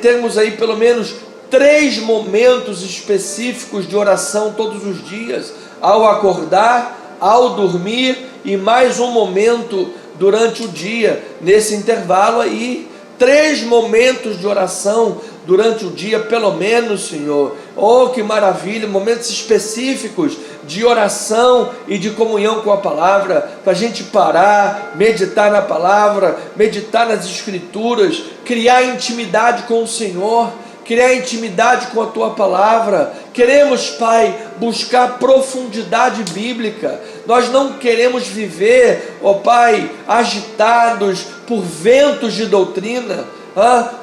Speaker 1: termos aí pelo menos 3 momentos específicos de oração todos os dias, ao acordar, ao dormir, e mais um momento durante o dia. Nesse intervalo aí, 3 momentos de oração durante o dia, pelo menos, Senhor. Oh, que maravilha, momentos específicos de oração e de comunhão com a palavra, para a gente parar, meditar na palavra, meditar nas escrituras, criar intimidade com o Senhor, criar intimidade com a tua palavra, Queremos, Pai, buscar profundidade bíblica. Nós não queremos viver, ó Pai, agitados por ventos de doutrina,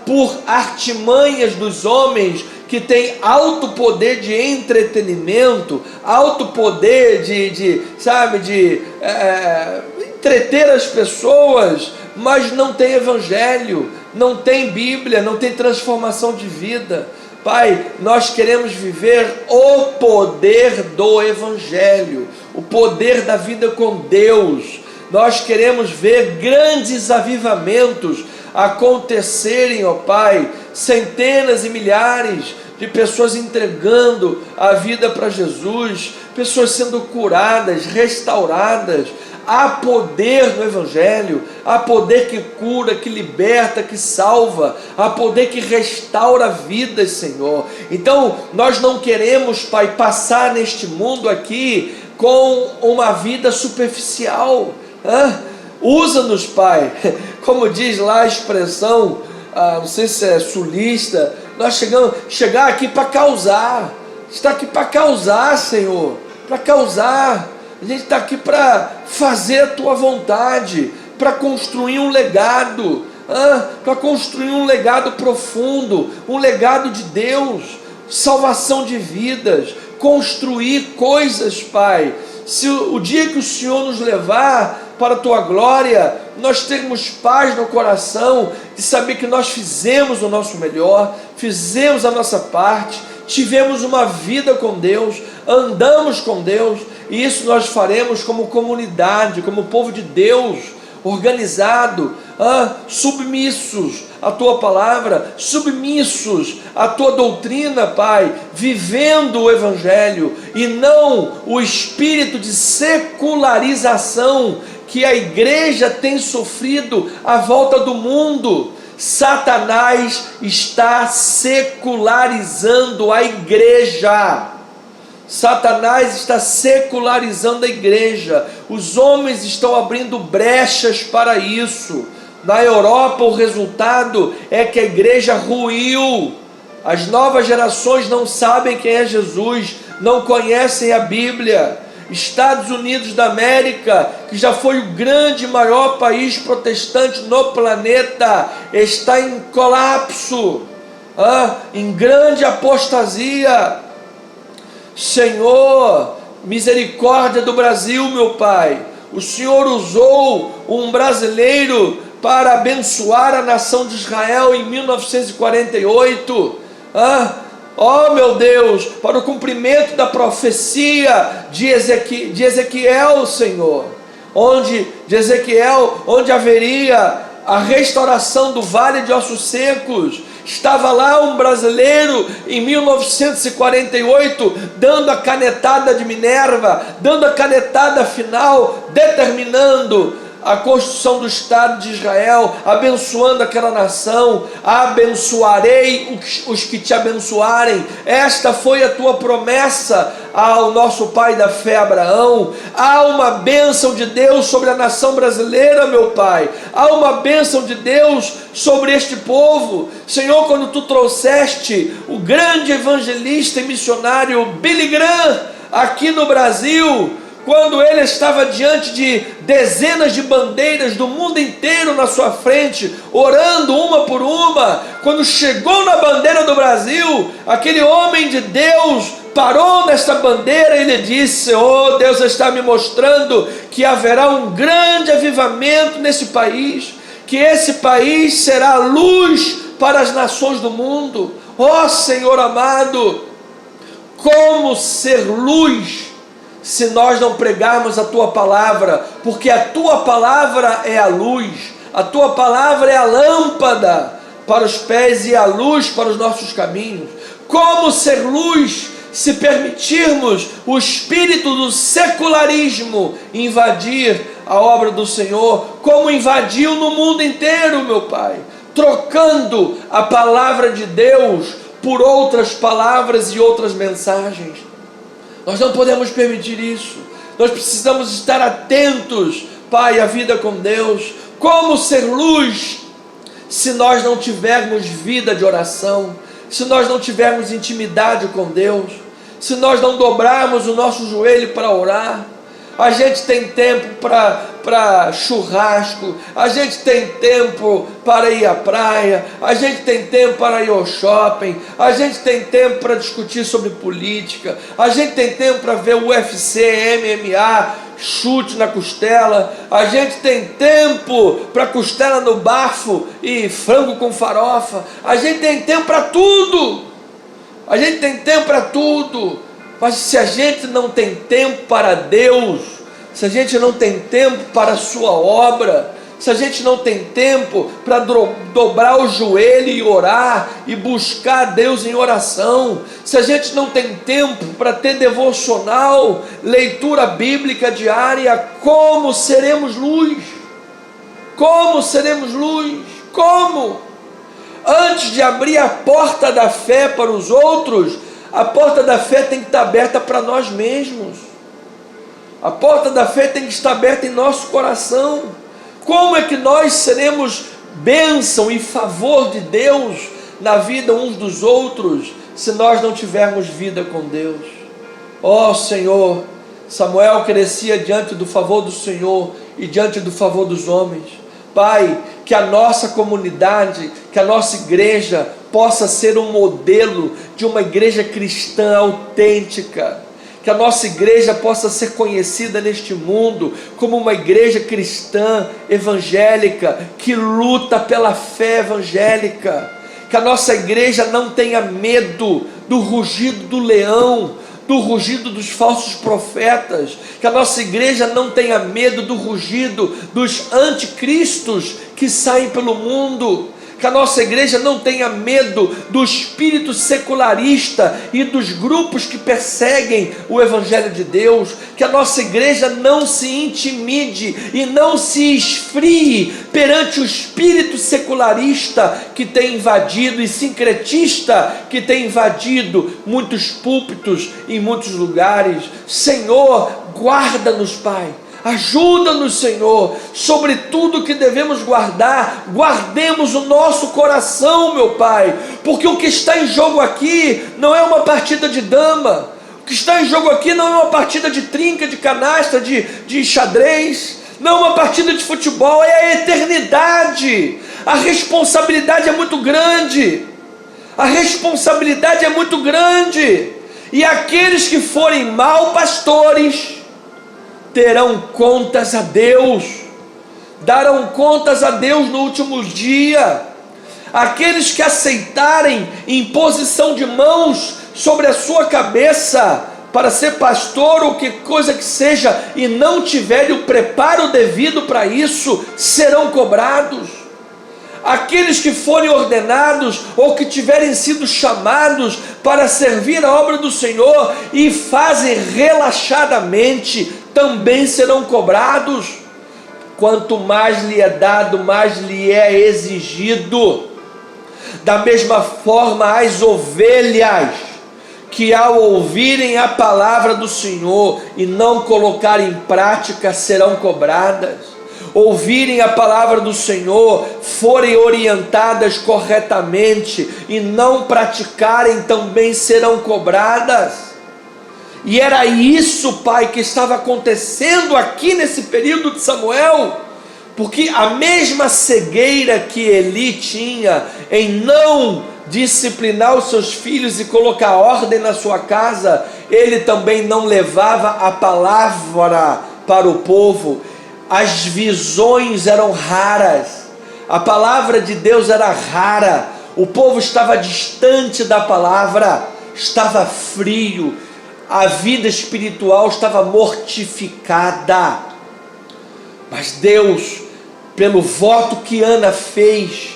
Speaker 1: por artimanhas dos homens que têm alto poder de entretenimento, alto poder de entreter as pessoas, mas não tem evangelho, não tem Bíblia, não tem transformação de vida. Pai, nós queremos viver o poder do evangelho, o poder da vida com Deus. Nós queremos ver grandes avivamentos acontecerem, ó Pai, centenas e milhares de pessoas entregando a vida para Jesus, pessoas sendo curadas, restauradas. Há poder no evangelho, há poder que cura, que liberta, que salva, há poder que restaura vidas, Senhor. Então nós não queremos, Pai, passar neste mundo aqui com uma vida superficial. Usa-nos, Pai, como diz lá a expressão, não sei se é sulista, nós chegar aqui para causar, está aqui para causar, Senhor, para causar. A gente está aqui para fazer a Tua vontade, para construir um legado, para construir um legado profundo, um legado de Deus, salvação de vidas, construir coisas, Pai. Se o dia que o Senhor nos levar para a Tua glória, nós termos paz no coração, de saber que nós fizemos o nosso melhor, fizemos a nossa parte, tivemos uma vida com Deus, andamos com Deus, e isso nós faremos como comunidade, como povo de Deus, organizado, submissos à Tua palavra, submissos à Tua doutrina, Pai, vivendo o Evangelho, e não o espírito de secularização que a igreja tem sofrido à volta do mundo. Satanás está secularizando a igreja. Satanás está secularizando a igreja. Os homens estão abrindo brechas para isso. Na Europa, o resultado é que a igreja ruiu. As novas gerações não sabem quem é Jesus, não conhecem a Bíblia. Estados Unidos da América, que já foi o grande, maior país protestante no planeta, está em colapso, em grande apostasia. Senhor, misericórdia do Brasil, meu Pai. O Senhor usou um brasileiro para abençoar a nação de Israel em 1948. Oh meu Deus, para o cumprimento da profecia de Ezequiel, Senhor, onde haveria a restauração do vale de ossos secos. Estava lá um brasileiro em 1948 dando a canetada de Minerva, dando a canetada final, determinando a construção do Estado de Israel, abençoando aquela nação. Abençoarei os que te abençoarem. Esta foi a tua promessa ao nosso pai da fé Abraão. Há uma bênção de Deus sobre a nação brasileira, meu Pai. Há uma bênção de Deus sobre este povo. Senhor, quando tu trouxeste o grande evangelista e missionário Billy Graham aqui no Brasil, quando ele estava diante de dezenas de bandeiras do mundo inteiro na sua frente, orando uma por uma, quando chegou na bandeira do Brasil, aquele homem de Deus parou nesta bandeira e ele disse: oh, Deus está me mostrando que haverá um grande avivamento nesse país, que esse país será luz para as nações do mundo. Oh Senhor amado, como ser luz se nós não pregarmos a Tua palavra? Porque a Tua palavra é a luz, a Tua palavra é a lâmpada para os pés e a luz para os nossos caminhos. Como ser luz se permitirmos o espírito do secularismo invadir a obra do Senhor, como invadiu no mundo inteiro, meu Pai, trocando a palavra de Deus por outras palavras e outras mensagens? Nós não podemos permitir isso. Nós precisamos estar atentos, Pai, à vida com Deus. Como ser luz se nós não tivermos vida de oração, se nós não tivermos intimidade com Deus? se nós não dobrarmos o nosso joelho para orar. A gente tem tempo para churrasco, a gente tem tempo para ir à praia, a gente tem tempo para ir ao shopping, a gente tem tempo para discutir sobre política, a gente tem tempo para ver o UFC, MMA, chute na costela, a gente tem tempo para costela no bafo e frango com farofa, a gente tem tempo para tudo, a gente tem tempo para tudo. Mas se a gente não tem tempo para Deus, se a gente não tem tempo para a sua obra, se a gente não tem tempo para dobrar o joelho e orar e buscar Deus em oração, se a gente não tem tempo para ter devocional, leitura bíblica diária, como seremos luz? Como seremos luz? Como? Antes de abrir a porta da fé para os outros, a porta da fé tem que estar aberta para nós mesmos. A porta da fé tem que estar aberta em nosso coração. Como é que nós seremos bênção e favor de Deus na vida uns dos outros, se nós não tivermos vida com Deus? Ó Senhor, Samuel crescia diante do favor do Senhor e diante do favor dos homens. Pai, que a nossa comunidade, que a nossa igreja possa ser um modelo de uma igreja cristã autêntica, que a nossa igreja possa ser conhecida neste mundo como uma igreja cristã evangélica, que luta pela fé evangélica, que a nossa igreja não tenha medo do rugido do leão, do rugido dos falsos profetas, que a nossa igreja não tenha medo do rugido dos anticristos que saem pelo mundo, que a nossa igreja não tenha medo do espírito secularista e dos grupos que perseguem o evangelho de Deus, que a nossa igreja não se intimide e não se esfrie perante o espírito secularista que tem invadido e sincretista que tem invadido muitos púlpitos em muitos lugares. Senhor, guarda-nos, Pai. Ajuda-nos, Senhor, sobre tudo que devemos guardar, guardemos o nosso coração, meu Pai, porque o que está em jogo aqui não é uma partida de dama, o que está em jogo aqui não é uma partida de trinca, de canastra, de xadrez, não é uma partida de futebol, é a eternidade. A responsabilidade é muito grande, a responsabilidade é muito grande, e aqueles que forem mal pastores terão contas a Deus, darão contas a Deus no último dia. Aqueles que aceitarem imposição de mãos sobre a sua cabeça para ser pastor ou que coisa que seja, e não tiverem o preparo devido para isso, serão cobrados. Aqueles que forem ordenados ou que tiverem sido chamados para servir a obra do Senhor e fazem relaxadamente, também serão cobrados. Quanto mais lhe é dado, mais lhe é exigido. Da mesma forma, as ovelhas que ao ouvirem a palavra do Senhor e não colocarem em prática, serão cobradas. Ouvirem a palavra do Senhor, forem orientadas corretamente e não praticarem, também serão cobradas. E era isso, Pai, que estava acontecendo aqui nesse período de Samuel, porque a mesma cegueira que Eli tinha em não disciplinar os seus filhos e colocar ordem na sua casa, ele também não levava a palavra para o povo. As visões eram raras, a palavra de Deus era rara, o povo estava distante da palavra, estava frio, a vida espiritual estava mortificada. Mas Deus, pelo voto que Ana fez,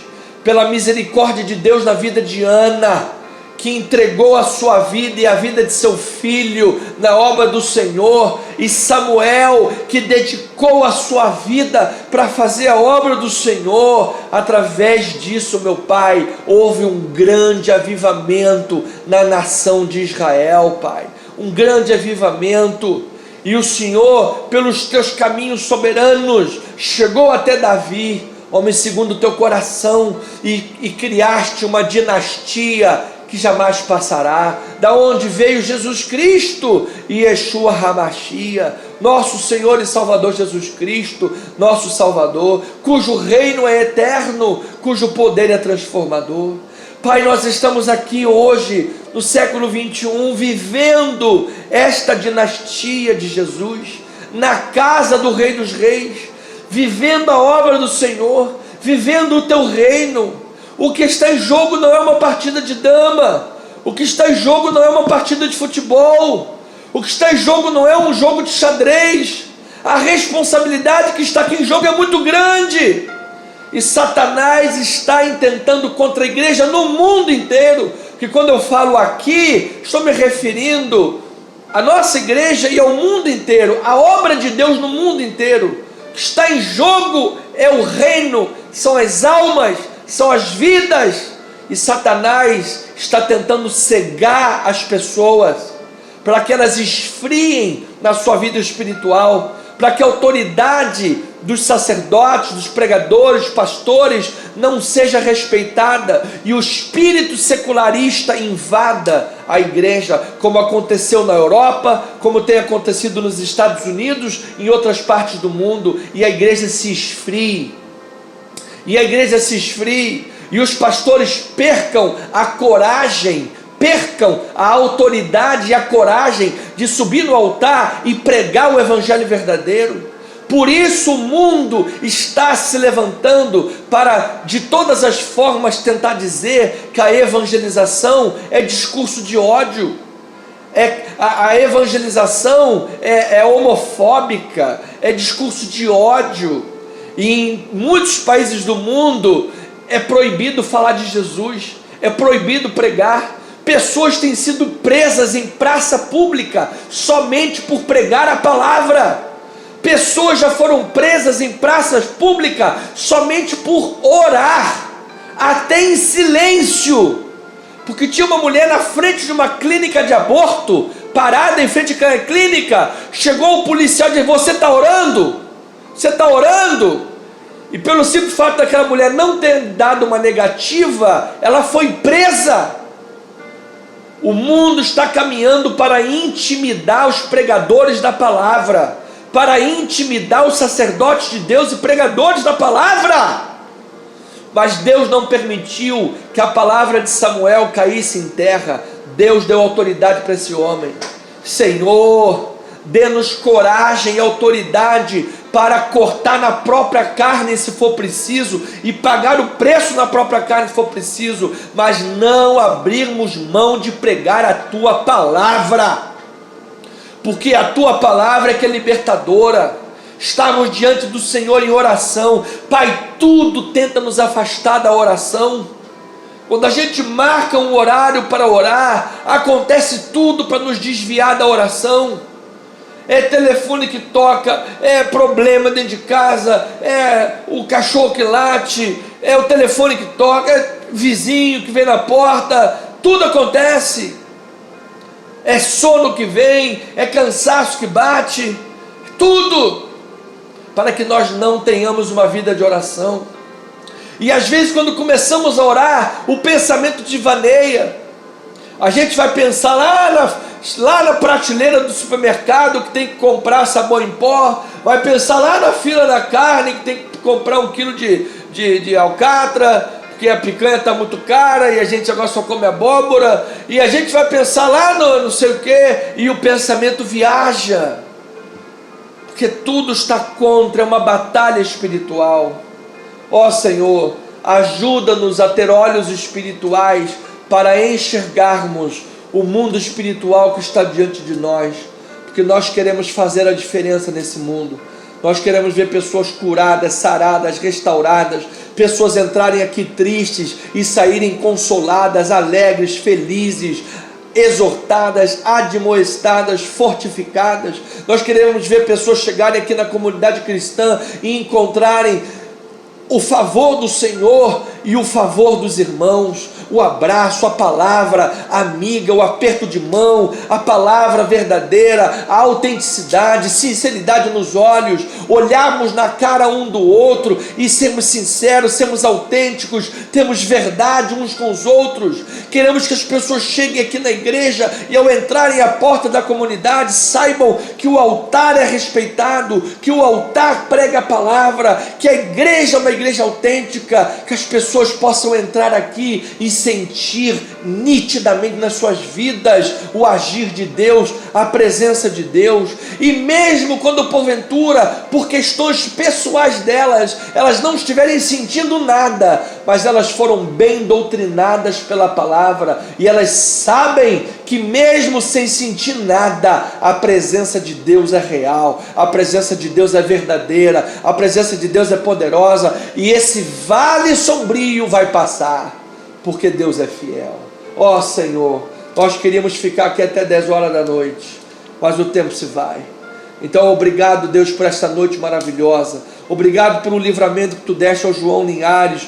Speaker 1: pela misericórdia de Deus na vida de Ana, que entregou a sua vida e a vida de seu filho na obra do Senhor, e Samuel, que dedicou a sua vida para fazer a obra do Senhor, através disso, meu Pai, houve um grande avivamento na nação de Israel, Pai, um grande avivamento. E o Senhor, pelos teus caminhos soberanos, chegou até Davi, homem segundo o teu coração, e criaste uma dinastia que jamais passará, da onde veio Jesus Cristo e Yeshua HaMashiach, nosso Senhor e Salvador Jesus Cristo, nosso Salvador, cujo reino é eterno, cujo poder é transformador. Pai, nós estamos aqui hoje, no século 21, vivendo esta dinastia de Jesus, na casa do Rei dos Reis, vivendo a obra do Senhor, vivendo o teu reino. O que está em jogo não é uma partida de dama, o que está em jogo não é uma partida de futebol, o que está em jogo não é um jogo de xadrez. A responsabilidade que está aqui em jogo é muito grande, e Satanás está intentando contra a igreja no mundo inteiro, que quando eu falo aqui, estou me referindo à nossa igreja e ao mundo inteiro, a obra de Deus no mundo inteiro. O que está em jogo é o reino, são as almas, são as vidas, e Satanás está tentando cegar as pessoas, para que elas esfriem na sua vida espiritual, para que a autoridade dos sacerdotes, dos pregadores, pastores, não seja respeitada, e o espírito secularista invada a igreja, como aconteceu na Europa, como tem acontecido nos Estados Unidos, em outras partes do mundo, e a igreja se esfrie, e os pastores percam a coragem, percam a autoridade e a coragem de subir no altar e pregar o evangelho verdadeiro. Por isso o mundo está se levantando para, de todas as formas, tentar dizer que a evangelização é discurso de ódio, a evangelização é homofóbica, é discurso de ódio. E em muitos países do mundo é proibido falar de Jesus, é proibido pregar. Pessoas têm sido presas em praça pública somente por pregar a palavra. Pessoas já foram presas em praças públicas somente por orar, até em silêncio, porque tinha uma mulher na frente de uma clínica de aborto, parada em frente à clínica. Chegou o policial e disse: você está orando? Você está orando? E pelo simples fato daquela mulher não ter dado uma negativa, ela foi presa. O mundo está caminhando para intimidar os pregadores da palavra, para intimidar os sacerdotes de Deus e pregadores da palavra. Mas Deus não permitiu que a palavra de Samuel caísse em terra. Deus deu autoridade para esse homem. Senhor, dê-nos coragem e autoridade para cortar na própria carne se for preciso, e pagar o preço na própria carne se for preciso, mas não abrirmos mão de pregar a tua palavra, porque a tua palavra é que é libertadora. Estamos diante do Senhor em oração. Pai, tudo tenta nos afastar da oração. Quando a gente marca um horário para orar, acontece tudo para nos desviar da oração. É telefone que toca, é problema dentro de casa, é o cachorro que late, é o telefone que toca, é vizinho que vem na porta, tudo acontece. É sono que vem, é cansaço que bate, tudo para que nós não tenhamos uma vida de oração. E às vezes, quando começamos a orar, o pensamento divaneia. A gente vai pensar lá na prateleira do supermercado que tem que comprar sabão em pó, vai pensar lá na fila da carne que tem que comprar 1 quilo de alcatra, porque a picanha está muito cara e a gente agora só come abóbora, e a gente vai pensar lá no não sei o que, e o pensamento viaja, porque tudo está contra, é uma batalha espiritual. Ó Senhor, ajuda-nos a ter olhos espirituais para enxergarmos o mundo espiritual que está diante de nós, porque nós queremos fazer a diferença nesse mundo. Nós queremos ver pessoas curadas, saradas, restauradas, pessoas entrarem aqui tristes e saírem consoladas, alegres, felizes, exortadas, admoestadas, fortificadas. Nós queremos ver pessoas chegarem aqui na comunidade cristã e encontrarem o favor do Senhor e o favor dos irmãos, o abraço, a palavra amiga, o aperto de mão, a palavra verdadeira, a autenticidade, sinceridade nos olhos, olharmos na cara um do outro e sermos sinceros, sermos autênticos, temos verdade uns com os outros. Queremos que as pessoas cheguem aqui na igreja e ao entrarem à porta da comunidade saibam que o altar é respeitado, que o altar prega a palavra, que a igreja é uma igreja autêntica, que as pessoas possam entrar aqui e sentir nitidamente nas suas vidas o agir de Deus, a presença de Deus. E mesmo quando porventura, por questões pessoais delas, elas não estiverem sentindo nada, mas elas foram bem doutrinadas pela palavra, e elas sabem que mesmo sem sentir nada, a presença de Deus é real, a presença de Deus é verdadeira, a presença de Deus é poderosa, e esse vale sombrio vai passar, porque Deus é fiel. Ó Senhor, nós queríamos ficar aqui até 10 horas da noite, mas o tempo se vai. Então obrigado, Deus, por esta noite maravilhosa. Obrigado pelo livramento que tu deste ao João Linhares,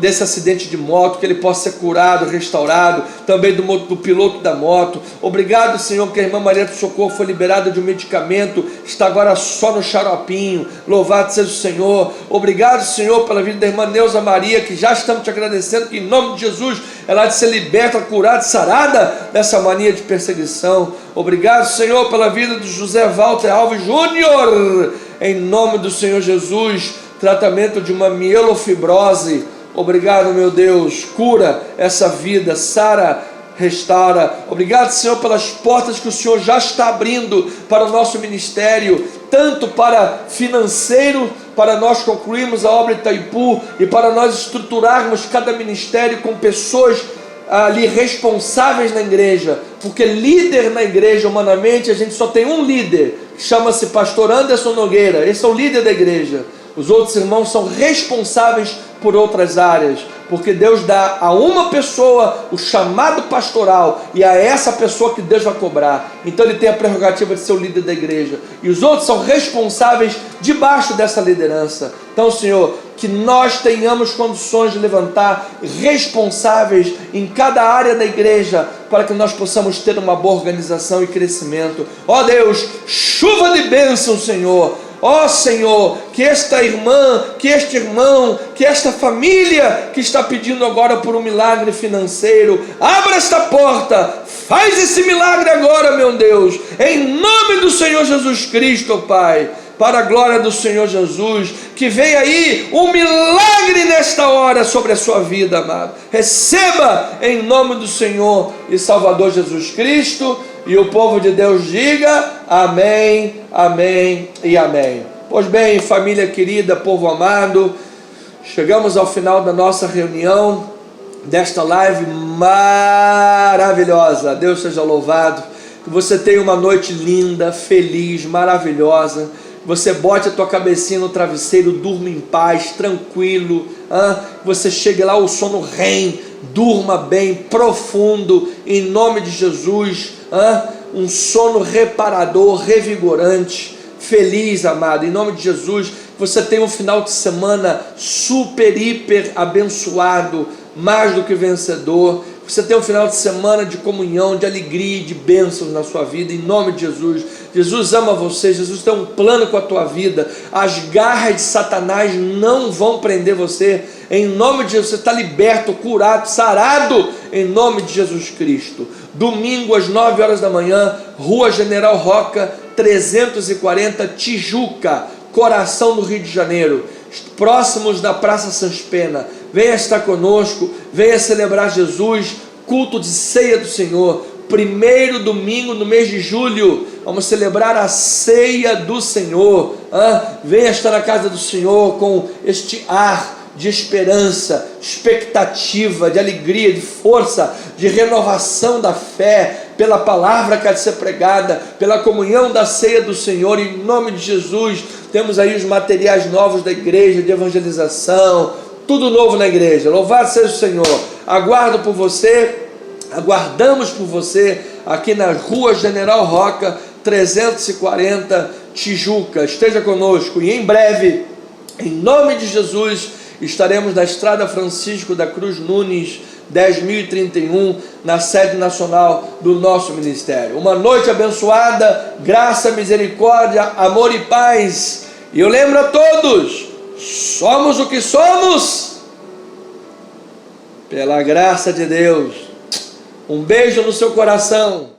Speaker 1: desse acidente de moto, que ele possa ser curado, restaurado, também do piloto da moto. Obrigado, Senhor, que a irmã Maria do Socorro foi liberada de um medicamento, está agora só no xaropinho. Louvado seja o Senhor. Obrigado, Senhor, pela vida da irmã Neuza Maria, que já estamos te agradecendo, que em nome de Jesus ela há de ser liberta, curada, sarada dessa mania de perseguição. Obrigado, Senhor, pela vida do José Walter Alves Júnior, em nome do Senhor Jesus, tratamento de uma mielofibrose. Obrigado, meu Deus, cura essa vida, sara, restaura. Obrigado, Senhor, pelas portas que o Senhor já está abrindo para o nosso ministério, tanto para financeiro, para nós concluirmos a obra de Itaipu, e para nós estruturarmos cada ministério com pessoas ali responsáveis na igreja, porque líder na igreja, humanamente, a gente só tem um líder, que chama-se pastor Anderson Nogueira. Esse é o líder da igreja. Os outros irmãos são responsáveis por outras áreas, porque Deus dá a uma pessoa o chamado pastoral, e a essa pessoa que Deus vai cobrar. Então ele tem a prerrogativa de ser o líder da igreja, e os outros são responsáveis debaixo dessa liderança. Então, Senhor, que nós tenhamos condições de levantar responsáveis em cada área da igreja, para que nós possamos ter uma boa organização e crescimento. Ó Deus, chuva de bênção, Senhor. Ó Senhor, que esta irmã, que este irmão, que esta família que está pedindo agora por um milagre financeiro, abra esta porta, faz esse milagre agora, meu Deus, em nome do Senhor Jesus Cristo, Pai, para a glória do Senhor Jesus, que venha aí um milagre nesta hora sobre a sua vida, amado. Receba em nome do Senhor e Salvador Jesus Cristo. E o povo de Deus diga amém, amém e amém. Pois bem, família querida, povo amado, chegamos ao final da nossa reunião, desta live maravilhosa. Deus seja louvado. Que você tenha uma noite linda, feliz, maravilhosa. Você bote a tua cabecinha no travesseiro, durma em paz, tranquilo. Você chegue lá, o sono reine, durma bem, profundo, em nome de Jesus. Um sono reparador, revigorante, feliz, amado, em nome de Jesus. Você tem um final de semana super, hiper abençoado, mais do que vencedor. Você tem um final de semana de comunhão, de alegria, de bênçãos na sua vida, em nome de Jesus. Jesus ama você, Jesus tem um plano com a tua vida. As garras de Satanás não vão prender você. Em nome de Jesus, você está liberto, curado, sarado, em nome de Jesus Cristo. Domingo às 9 horas da manhã, Rua General Roca, 340, Tijuca, coração do Rio de Janeiro, próximos da Praça Sans Pena. Venha estar conosco, venha celebrar Jesus, culto de ceia do Senhor. Primeiro domingo no mês de julho, vamos celebrar a ceia do Senhor. Venha estar na casa do Senhor com este ar de esperança, de expectativa, de alegria, de força, de renovação da fé, pela palavra que há de ser pregada, pela comunhão da ceia do Senhor, em nome de Jesus. Temos aí os materiais novos da igreja, de evangelização, tudo novo na igreja. Louvado seja o Senhor. Aguardo por você, aguardamos por você aqui na Rua General Roca, 340, Tijuca. Esteja conosco e em breve, em nome de Jesus, estaremos na Estrada Francisco da Cruz Nunes, 10.031, na sede nacional do nosso ministério. Uma noite abençoada, graça, misericórdia, amor e paz. E eu lembro a todos, somos o que somos pela graça de Deus. Um beijo no seu coração.